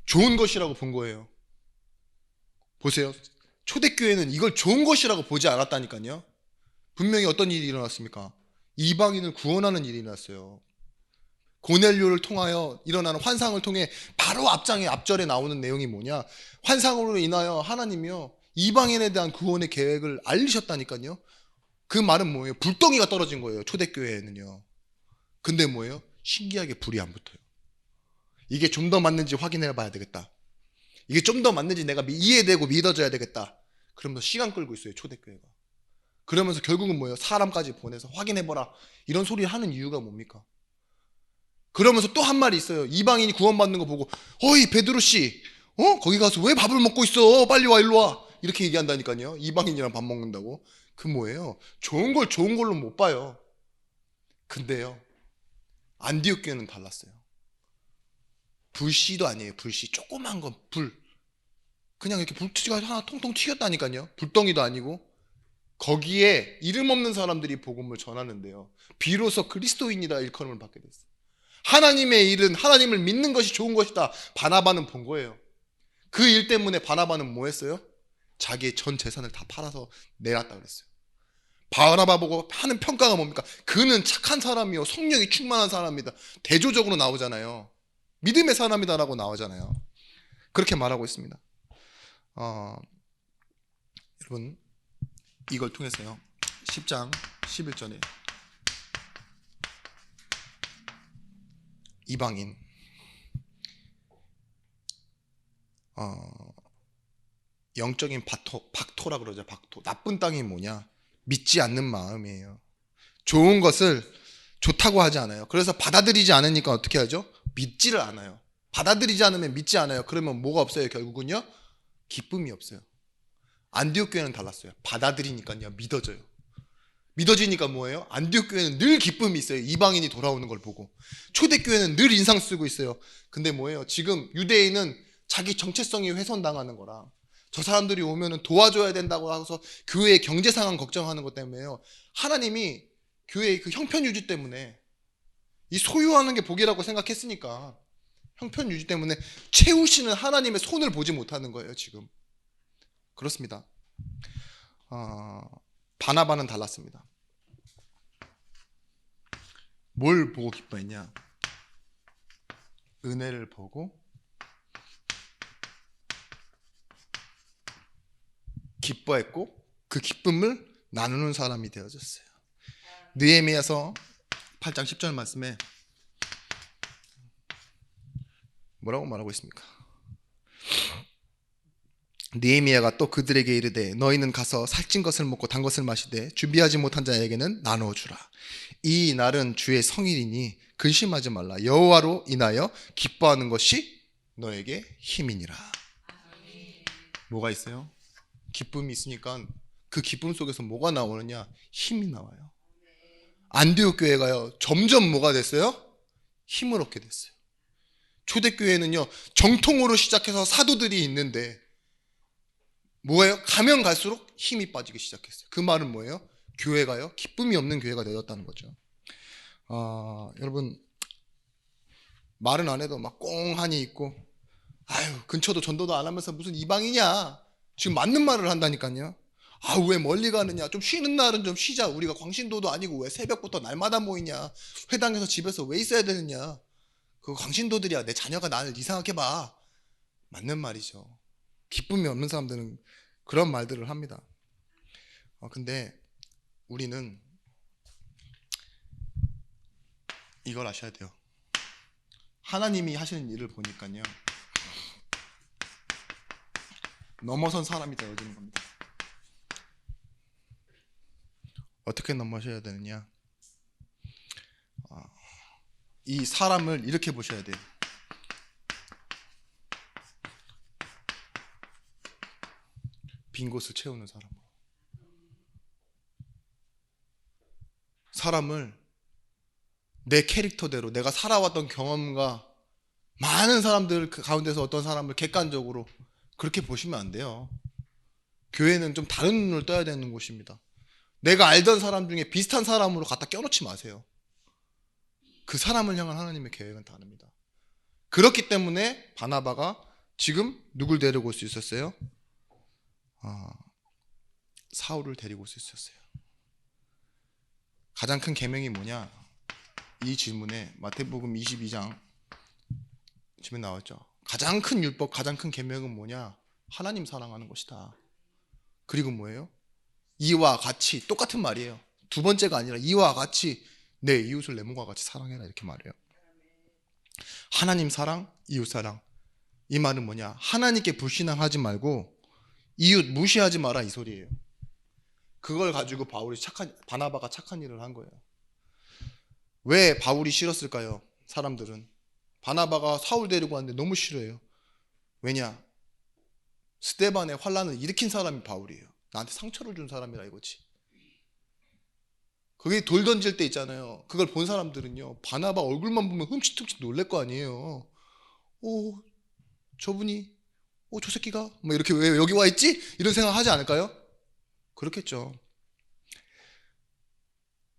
좋은 것이라고 본 거예요. 보세요. 초대교회는 이걸 좋은 것이라고 보지 않았다니까요. 분명히 어떤 일이 일어났습니까? 이방인을 구원하는 일이 일어났어요. 고넬료를 통하여 일어나는 환상을 통해 바로 앞절에 나오는 내용이 뭐냐, 환상으로 인하여 하나님이요 이방인에 대한 구원의 계획을 알리셨다니까요. 그 말은 뭐예요? 불덩이가 떨어진 거예요, 초대교회에는요. 근데 뭐예요? 신기하게 불이 안 붙어요. 이게 좀 더 맞는지 확인해 봐야 되겠다, 이게 좀 더 맞는지 내가 이해되고 믿어져야 되겠다, 그러면서 시간 끌고 있어요, 초대교회가. 그러면서 결국은 뭐예요? 사람까지 보내서 확인해보라, 이런 소리를 하는 이유가 뭡니까? 그러면서 또 한 말이 있어요. 이방인이 구원받는 거 보고, 어이 베드로씨, 거기 가서 왜 밥을 먹고 있어? 빨리 와, 일로 와, 이렇게 얘기한다니까요. 이방인이랑 밥 먹는다고. 그 뭐예요? 좋은 걸 좋은 걸로 못 봐요. 근데요 안디옥 교회는 달랐어요. 불씨도 아니에요. 불씨, 조그만 건 불, 그냥 이렇게 불티가 하나 통통 튀겼다니까요. 불덩이도 아니고. 거기에 이름 없는 사람들이 복음을 전하는데요, 비로소 그리스도인이다 일컬음을 받게 됐어요. 하나님의 일은 하나님을 믿는 것이 좋은 것이다, 바나바는 본 거예요. 그 일 때문에 바나바는 뭐 했어요? 자기의 전 재산을 다 팔아서 내놨다 그랬어요. 바나바 보고 하는 평가가 뭡니까? 그는 착한 사람이요 성령이 충만한 사람이다, 대조적으로 나오잖아요. 믿음의 사람이다라고 나오잖아요. 그렇게 말하고 있습니다. 여러분, 이걸 통해서요 10장 11절에 이방인, 영적인 박토라 그러죠. 박토. 나쁜 땅이 뭐냐? 믿지 않는 마음이에요. 좋은 것을 좋다고 하지 않아요. 그래서 받아들이지 않으니까 어떻게 하죠? 믿지를 않아요. 받아들이지 않으면 믿지 않아요. 그러면 뭐가 없어요? 결국은요 기쁨이 없어요. 안디옥 교회는 달랐어요. 받아들이니까요 믿어져요. 믿어지니까 뭐예요? 안디옥 교회는 늘 기쁨이 있어요. 이방인이 돌아오는 걸 보고. 초대교회는 늘 인상 쓰고 있어요. 근데 뭐예요? 지금 유대인은 자기 정체성이 훼손당하는 거라, 저 사람들이 오면은 도와줘야 된다고 해서 교회의 경제 상황 걱정하는 것 때문에요, 하나님이 교회의 그 형편 유지 때문에, 이 소유하는 게 복이라고 생각했으니까 형편 유지 때문에 채우시는 하나님의 손을 보지 못하는 거예요 지금. 그렇습니다. 바나바는 달랐습니다. 뭘 보고 기뻐했냐? 은혜를 보고 기뻐했고, 그 기쁨을 나누는 사람이 되어졌어요. 느헤미야서 8장 10절 말씀에 뭐라고 말하고 있습니까? 느헤미야가 또 그들에게 이르되 너희는 가서 살찐 것을 먹고 단 것을 마시되 준비하지 못한 자에게는 나누어 주라. 이 날은 주의 성일이니 근심하지 말라. 여호와로 인하여 기뻐하는 것이 너에게 힘이니라. 뭐가 있어요? 기쁨이 있으니까 그 기쁨 속에서 뭐가 나오느냐? 힘이 나와요. 안디옥 교회가요, 점점 뭐가 됐어요? 힘을 얻게 됐어요. 초대교회는요, 정통으로 시작해서 사도들이 있는데 뭐예요? 가면 갈수록 힘이 빠지기 시작했어요. 그 말은 뭐예요? 교회가요, 기쁨이 없는 교회가 되었다는 거죠. 여러분, 말은 안 해도 막 꽁하니 있고, 아유, 근처도 전도도 안 하면서 무슨 이방이냐? 지금 맞는 말을 한다니까요. 아, 왜 멀리 가느냐? 좀 쉬는 날은 좀 쉬자. 우리가 광신도도 아니고 왜 새벽부터 날마다 모이냐? 회당에서 집에서 왜 있어야 되느냐? 그 광신도들이야. 내 자녀가 나를 이상하게 봐. 맞는 말이죠. 기쁨이 없는 사람들은 그런 말들을 합니다. 근데 우리는 이걸 아셔야 돼요. 하나님이 하시는 일을 보니까요, 넘어선 사람이 되어지는 겁니다. 어떻게 넘어셔야 되느냐? 이 사람을 이렇게 보셔야 돼요. 빈 곳을 채우는 사람으로. 사람을 내 캐릭터대로, 내가 살아왔던 경험과 많은 사람들 그 가운데서 어떤 사람을 객관적으로 그렇게 보시면 안 돼요. 교회는 좀 다른 눈을 떠야 되는 곳입니다. 내가 알던 사람 중에 비슷한 사람으로 갖다 껴놓지 마세요. 그 사람을 향한 하나님의 계획은 다릅니다. 그렇기 때문에 바나바가 지금 누굴 데리고 올 수 있었어요? 사울을 데리고 올 수 있었어요. 가장 큰 계명이 뭐냐? 이 질문에 마태복음 22장 지금 나왔죠. 가장 큰 율법, 가장 큰 계명은 뭐냐? 하나님 사랑하는 것이다. 그리고 뭐예요? 이와 같이, 똑같은 말이에요. 두 번째가 아니라 이와 같이 내 이웃을 내 몸과 같이 사랑해라, 이렇게 말해요. 하나님 사랑, 이웃 사랑. 이 말은 뭐냐? 하나님께 불신앙하지 말고 이웃 무시하지 마라, 이 소리예요. 그걸 가지고 바나바가 착한 일을 한 거예요. 왜 바울이 싫었을까요? 사람들은 바나바가 사울 데리고 왔는데 너무 싫어해요. 왜냐? 스데반의 환란을 일으킨 사람이 바울이에요. 나한테 상처를 준 사람이라 이거지. 거기 돌 던질 때 있잖아요. 그걸 본 사람들은요, 바나바 얼굴만 보면 흠칫흠칫 놀랄 거 아니에요. 오, 저분이, 저 새끼가 뭐 이렇게 왜 여기 와 있지? 이런 생각 하지 않을까요? 그렇겠죠.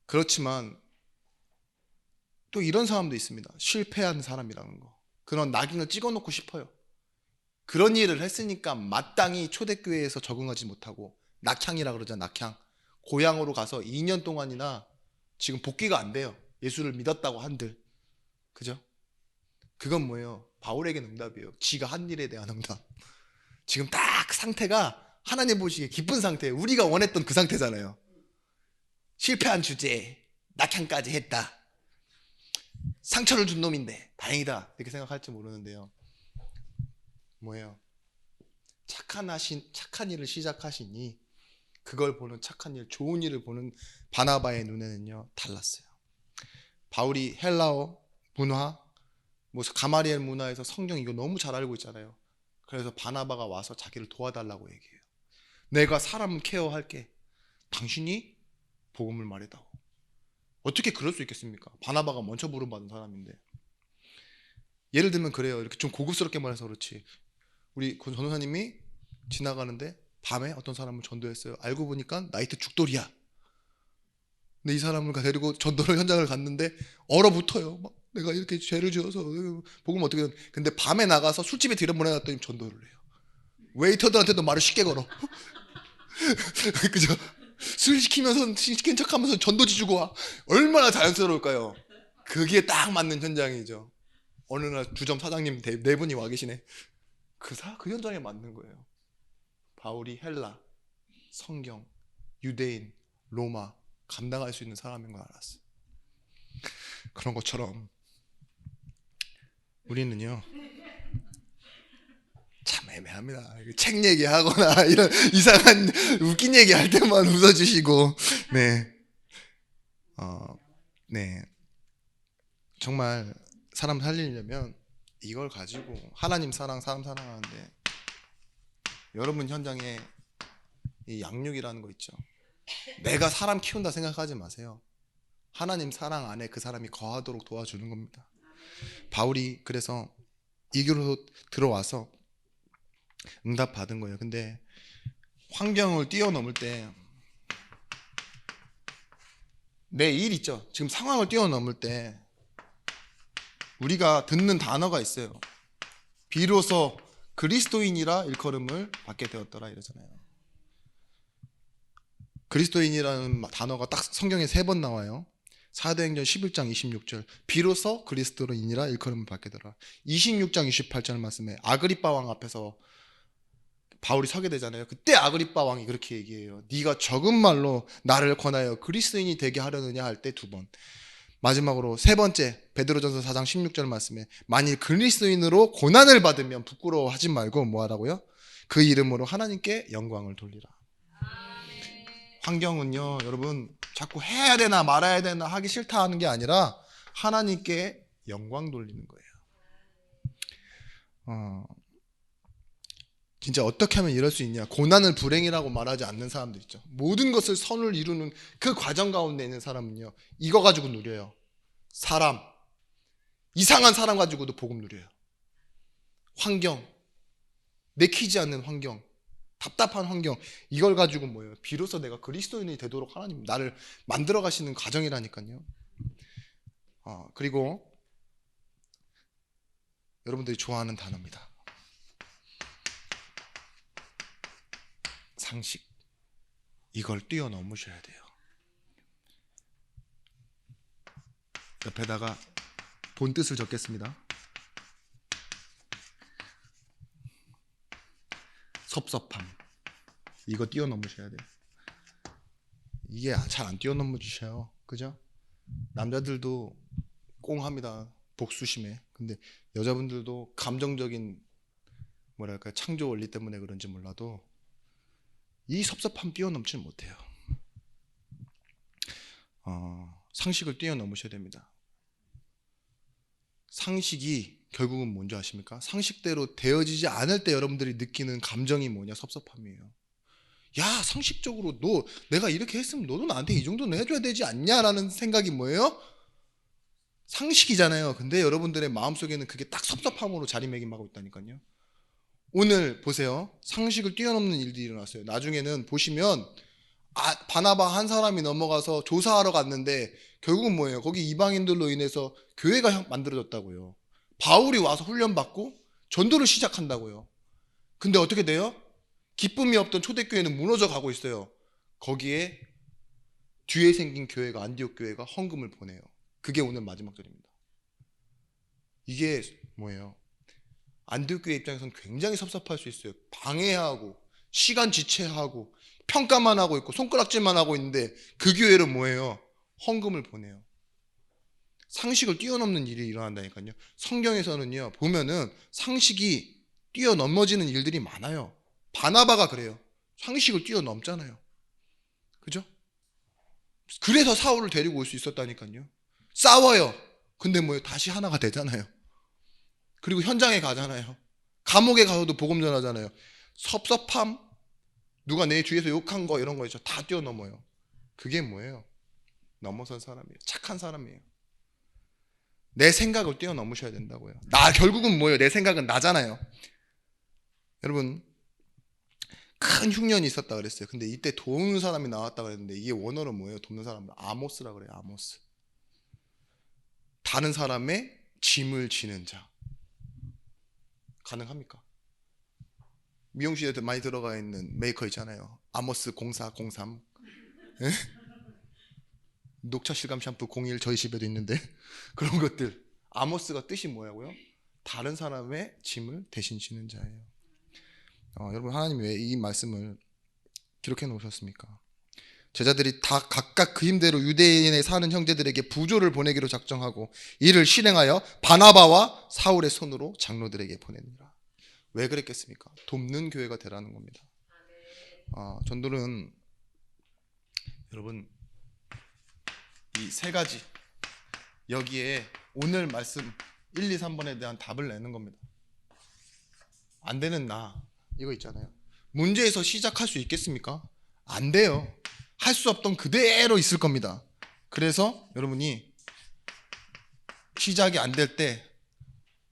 그렇지만 또 이런 사람도 있습니다. 실패한 사람이라는 거. 그런 낙인을 찍어놓고 싶어요. 그런 일을 했으니까 마땅히 초대교회에서 적응하지 못하고, 낙향이라 그러죠, 낙향. 고향으로 가서 2년 동안이나 지금 복귀가 안 돼요. 예수를 믿었다고 한들. 그죠? 그건 뭐예요? 바울에게는 응답이에요. 지가 한 일에 대한 응답. 지금 딱 상태가 하나님 보시기에 기쁜 상태예요. 우리가 원했던 그 상태잖아요. 실패한 주제에 낙향까지 했다. 상처를 준 놈인데 다행이다, 이렇게 생각할지 모르는데요. 뭐예요? 착한 일을 시작하시니 그걸 보는 착한 일, 좋은 일을 보는 바나바의 눈에는요, 달랐어요. 바울이 헬라어 문화, 뭐 가마리엘 문화에서 성경 이거 너무 잘 알고 있잖아요. 그래서 바나바가 와서 자기를 도와달라고 얘기해요. 내가 사람 케어할게. 당신이 복음을 말해다오. 어떻게 그럴 수 있겠습니까? 바나바가 먼저 부름받은 사람인데. 예를 들면 그래요. 이렇게 좀 고급스럽게 말해서 그렇지. 우리 전도사님이 지나가는데 밤에 어떤 사람을 전도했어요. 알고 보니까 나이트 죽돌이야. 근데 이 사람을 데리고 전도를 현장을 갔는데 얼어붙어요. 막 내가 이렇게 죄를 지어서 복음 어떻게. 근데 밤에 나가서 술집에 들여보내놨더니 전도를 해요. 웨이터들한테도 말을 쉽게 걸어. 그죠? 술 시킨 척하면서 전도지 주고 와. 얼마나 자연스러울까요? 그게 딱 맞는 현장이죠. 어느 날 주점 사장님 네 분이 와 계시네. 그 현장에 맞는 거예요. 바울이 헬라, 성경, 유대인, 로마 감당할 수 있는 사람인 걸 알았어요. 그런 것처럼 우리는요, 참 애매합니다. 책 얘기하거나 이런 이상한 웃긴 얘기 할 때만 웃어주시고, 네, 네, 정말 사람 살리려면 이걸 가지고 하나님 사랑, 사람 사랑하는데 여러분 현장에 이 양육이라는 거 있죠. 내가 사람 키운다 생각하지 마세요. 하나님 사랑 안에 그 사람이 거하도록 도와주는 겁니다. 바울이 그래서 이 교로 들어와서 응답 받은 거예요. 근데 환경을 뛰어넘을 때 내 일 있죠. 지금 상황을 뛰어넘을 때 우리가 듣는 단어가 있어요. 비로소 그리스도인이라 일컬음을 받게 되었더라 이러잖아요. 그리스도인이라는 단어가 딱 성경에 3번 나와요. 사도행전 11장 26절 비로소 그리스도인이라 일컬음을 받게 되더라. 26장 28절 말씀에 아그리빠 왕 앞에서 바울이 서게 되잖아요. 그때 아그리빠 왕이 그렇게 얘기해요. 네가 적은 말로 나를 권하여 그리스도인이 되게 하려느냐 할 때 2번. 마지막으로 3번째 베드로전서 4장 16절 말씀에 만일 그리스도인으로 고난을 받으면 부끄러워하지 말고 뭐하라고요? 그 이름으로 하나님께 영광을 돌리라. 환경은요 여러분 자꾸 해야 되나 말아야 되나 하기 싫다 하는 게 아니라 하나님께 영광 돌리는 거예요. 진짜 어떻게 하면 이럴 수 있냐. 고난을 불행이라고 말하지 않는 사람들 있죠. 모든 것을 선을 이루는 그 과정 가운데 있는 사람은요 이거 가지고 누려요. 사람, 이상한 사람 가지고도 복음 누려요. 환경, 내키지 않는 환경, 답답한 환경, 이걸 가지고 뭐예요? 비로소 내가 그리스도인이 되도록 하나님 나를 만들어 가시는 과정이라니까요. 그리고 여러분들이 좋아하는 단어입니다. 상식. 이걸 뛰어넘으셔야 돼요. 옆에다가 본 뜻을 적겠습니다. 섭섭함. 이거 뛰어넘으셔야 돼요. 이게 잘 안 뛰어넘어주셔요. 그죠? 남자들도 꽁합니다. 복수심에. 근데 여자분들도 감정적인 뭐랄까 창조 원리 때문에 그런지 몰라도 이 섭섭함 뛰어넘지는 못해요. 상식을 뛰어넘으셔야 됩니다. 상식이 결국은 뭔지 아십니까? 상식대로 되어지지 않을 때 여러분들이 느끼는 감정이 뭐냐? 섭섭함이에요. 야, 상식적으로 내가 이렇게 했으면 너도 나한테 이 정도는 해줘야 되지 않냐라는 생각이 뭐예요? 상식이잖아요. 근데 여러분들의 마음속에는 그게 딱 섭섭함으로 자리매김하고 있다니까요. 오늘 보세요. 상식을 뛰어넘는 일들이 일어났어요. 나중에는 보시면 바나바 한 사람이 넘어가서 조사하러 갔는데 결국은 뭐예요? 거기 이방인들로 인해서 교회가 만들어졌다고요. 바울이 와서 훈련받고 전도를 시작한다고요. 근데 어떻게 돼요? 기쁨이 없던 초대교회는 무너져 가고 있어요. 거기에 뒤에 생긴 교회가 안디옥 교회가 헌금을 보내요. 그게 오늘 마지막 절입니다. 이게 뭐예요? 안디옥 교회 입장에서는 굉장히 섭섭할 수 있어요. 방해하고 시간 지체하고 평가만 하고 있고 손가락질만 하고 있는데 그 교회는 뭐예요? 헌금을 보내요. 상식을 뛰어넘는 일이 일어난다니까요. 성경에서는요 보면은 상식이 뛰어넘어지는 일들이 많아요. 바나바가 그래요. 상식을 뛰어넘잖아요. 그죠? 그래서 사울을 데리고 올 수 있었다니까요. 싸워요. 근데 뭐예요? 다시 하나가 되잖아요. 그리고 현장에 가잖아요. 감옥에 가서도 복음 전하잖아요. 섭섭함, 누가 내 뒤에서 욕한 거 이런 거 있죠. 다 뛰어넘어요. 그게 뭐예요? 넘어선 사람이에요. 착한 사람이에요. 내 생각을 뛰어넘으셔야 된다고요. 결국은 뭐예요? 내 생각은 나잖아요. 여러분 큰 흉년이 있었다 그랬어요. 근데 이때 도우는 사람이 나왔다 그랬는데 이게 원어로 뭐예요? 돕는 사람 아모스라 그래요. 아모스. 다른 사람의 짐을 지는 자. 가능합니까? 미용실에 많이 들어가 있는 메이커 있잖아요. 아모스 0403. 예? 녹차 실감 샴푸 01 저희 집에도 있는데 그런 것들. 아모스가 뜻이 뭐냐고요? 다른 사람의 짐을 대신 지는 자예요. 여러분 하나님이 왜 이 말씀을 기록해 놓으셨습니까? 제자들이 다 각각 그 힘대로 유대인에 사는 형제들에게 부조를 보내기로 작정하고 이를 실행하여 바나바와 사울의 손으로 장로들에게 보내니라. 왜 그랬겠습니까? 돕는 교회가 되라는 겁니다. 전도는 여러분 이 세 가지 여기에 오늘 말씀 1, 2, 3번에 대한 답을 내는 겁니다. 안 되는 나 이거 있잖아요. 문제에서 시작할 수 있겠습니까? 안 돼요. 할 수 없던 그대로 있을 겁니다. 그래서 여러분이 시작이 안 될 때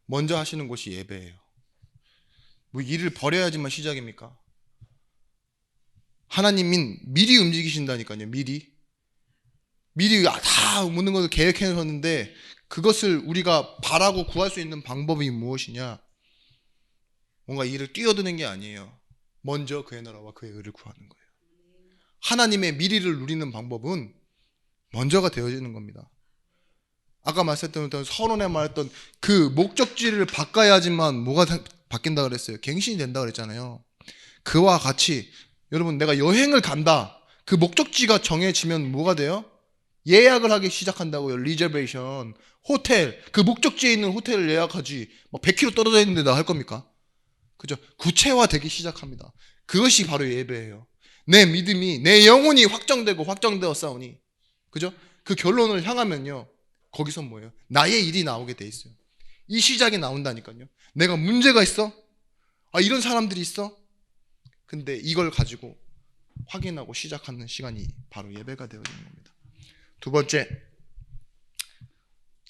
먼저 하시는 곳이 예배예요. 뭐 일을 버려야지만 시작입니까? 하나님은 미리 움직이신다니까요. 미리 다 모든 것을 계획해 놓았는데 그것을 우리가 바라고 구할 수 있는 방법이 무엇이냐? 뭔가 일을 뛰어드는 게 아니에요. 먼저 그의 나라와 그의 의를 구하는 거예요. 하나님의 미리를 누리는 방법은 먼저가 되어지는 겁니다. 아까 말씀드렸던 서론에 말했던 그 목적지를 바꿔야지만 뭐가 바뀐다 그랬어요. 갱신이 된다 그랬잖아요. 그와 같이 여러분 내가 여행을 간다. 그 목적지가 정해지면 뭐가 돼요? 예약을 하기 시작한다고요. 리저베이션, 호텔. 그 목적지에 있는 호텔을 예약하지. 막 100km 떨어져 있는데 나 할 겁니까? 그죠? 구체화되기 시작합니다. 그것이 바로 예배예요. 내 믿음이, 내 영혼이 확정되고 확정되어 싸우니, 그죠? 그 결론을 향하면요. 거기서 뭐예요? 나의 일이 나오게 돼 있어요. 이 시작이 나온다니까요. 내가 문제가 있어? 이런 사람들이 있어? 근데 이걸 가지고 확인하고 시작하는 시간이 바로 예배가 되어지는 겁니다. 두 번째,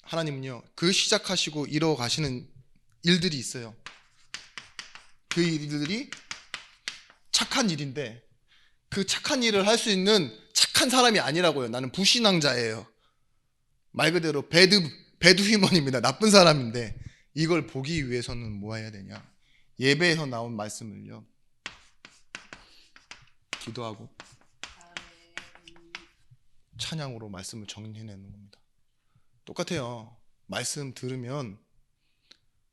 하나님은요, 그 시작하시고 이루어 가시는 일들이 있어요. 그 일들이 착한 일인데 그 착한 일을 할 수 있는 착한 사람이 아니라고요. 나는 불신앙자예요. 말 그대로 배드 휴먼입니다. 나쁜 사람인데 이걸 보기 위해서는 뭐 해야 되냐? 예배에서 나온 말씀을요. 기도하고 찬양으로 말씀을 정리해내는 겁니다. 똑같아요. 말씀 들으면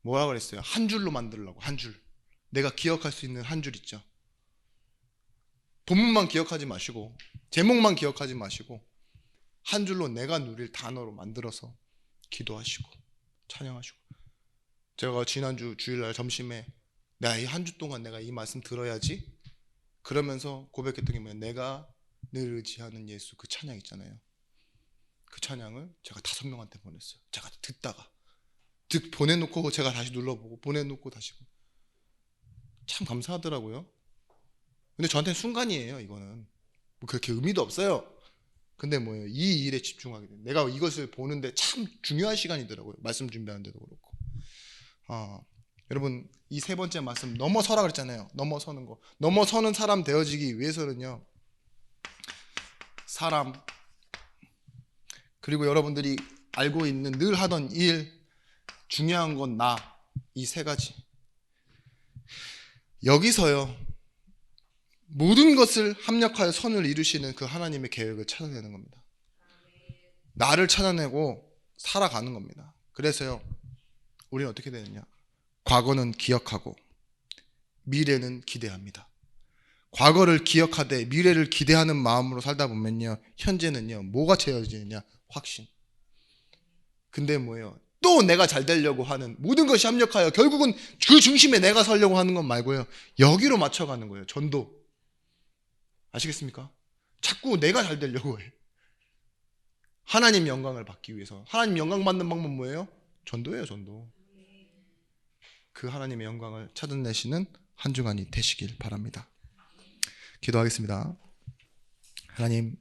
뭐라 그랬어요? 한 줄로 만들려고. 한 줄. 내가 기억할 수 있는 한 줄 있죠. 본문만 기억하지 마시고 제목만 기억하지 마시고 한 줄로 내가 누릴 단어로 만들어서 기도하시고 찬양하시고. 제가 지난주 주일날 점심에 내가 이 한 주 동안 내가 이 말씀 들어야지 그러면서 고백했던 게 뭐예요? 내가 늘 의지하는 예수 그 찬양 있잖아요. 그 찬양을 제가 5명한테 보냈어요. 제가 듣다가 보내놓고 제가 다시 눌러보고 보내놓고 다시. 참 감사하더라고요. 근데 저한테는 순간이에요. 이거는 뭐 그렇게 의미도 없어요. 근데 뭐예요? 이 일에 집중하게 돼요. 내가 이것을 보는데 참 중요한 시간이더라고요. 말씀 준비하는데도 그렇고. 여러분 이 세 번째 말씀 넘어서라 그랬잖아요. 넘어서는 거. 넘어서는 사람 되어지기 위해서는요. 사람 그리고 여러분들이 알고 있는 늘 하던 일 중요한 건 나 이 세 가지. 여기서요. 모든 것을 합력하여 선을 이루시는 그 하나님의 계획을 찾아내는 겁니다. 나를 찾아내고 살아가는 겁니다. 그래서요. 우리는 어떻게 되느냐? 과거는 기억하고 미래는 기대합니다. 과거를 기억하되 미래를 기대하는 마음으로 살다 보면요. 현재는요. 뭐가 채워지느냐? 확신. 근데 뭐예요? 또 내가 잘 되려고 하는 모든 것이 합력하여 결국은 그 중심에 내가 서려고 하는 건 말고요. 여기로 맞춰가는 거예요. 전도. 아시겠습니까? 자꾸 내가 잘 되려고 해. 하나님 영광을 받기 위해서. 하나님 영광 받는 방법 뭐예요? 전도예요. 전도. 그 하나님의 영광을 찾아내시는 한 주간이 되시길 바랍니다. 기도하겠습니다. 하나님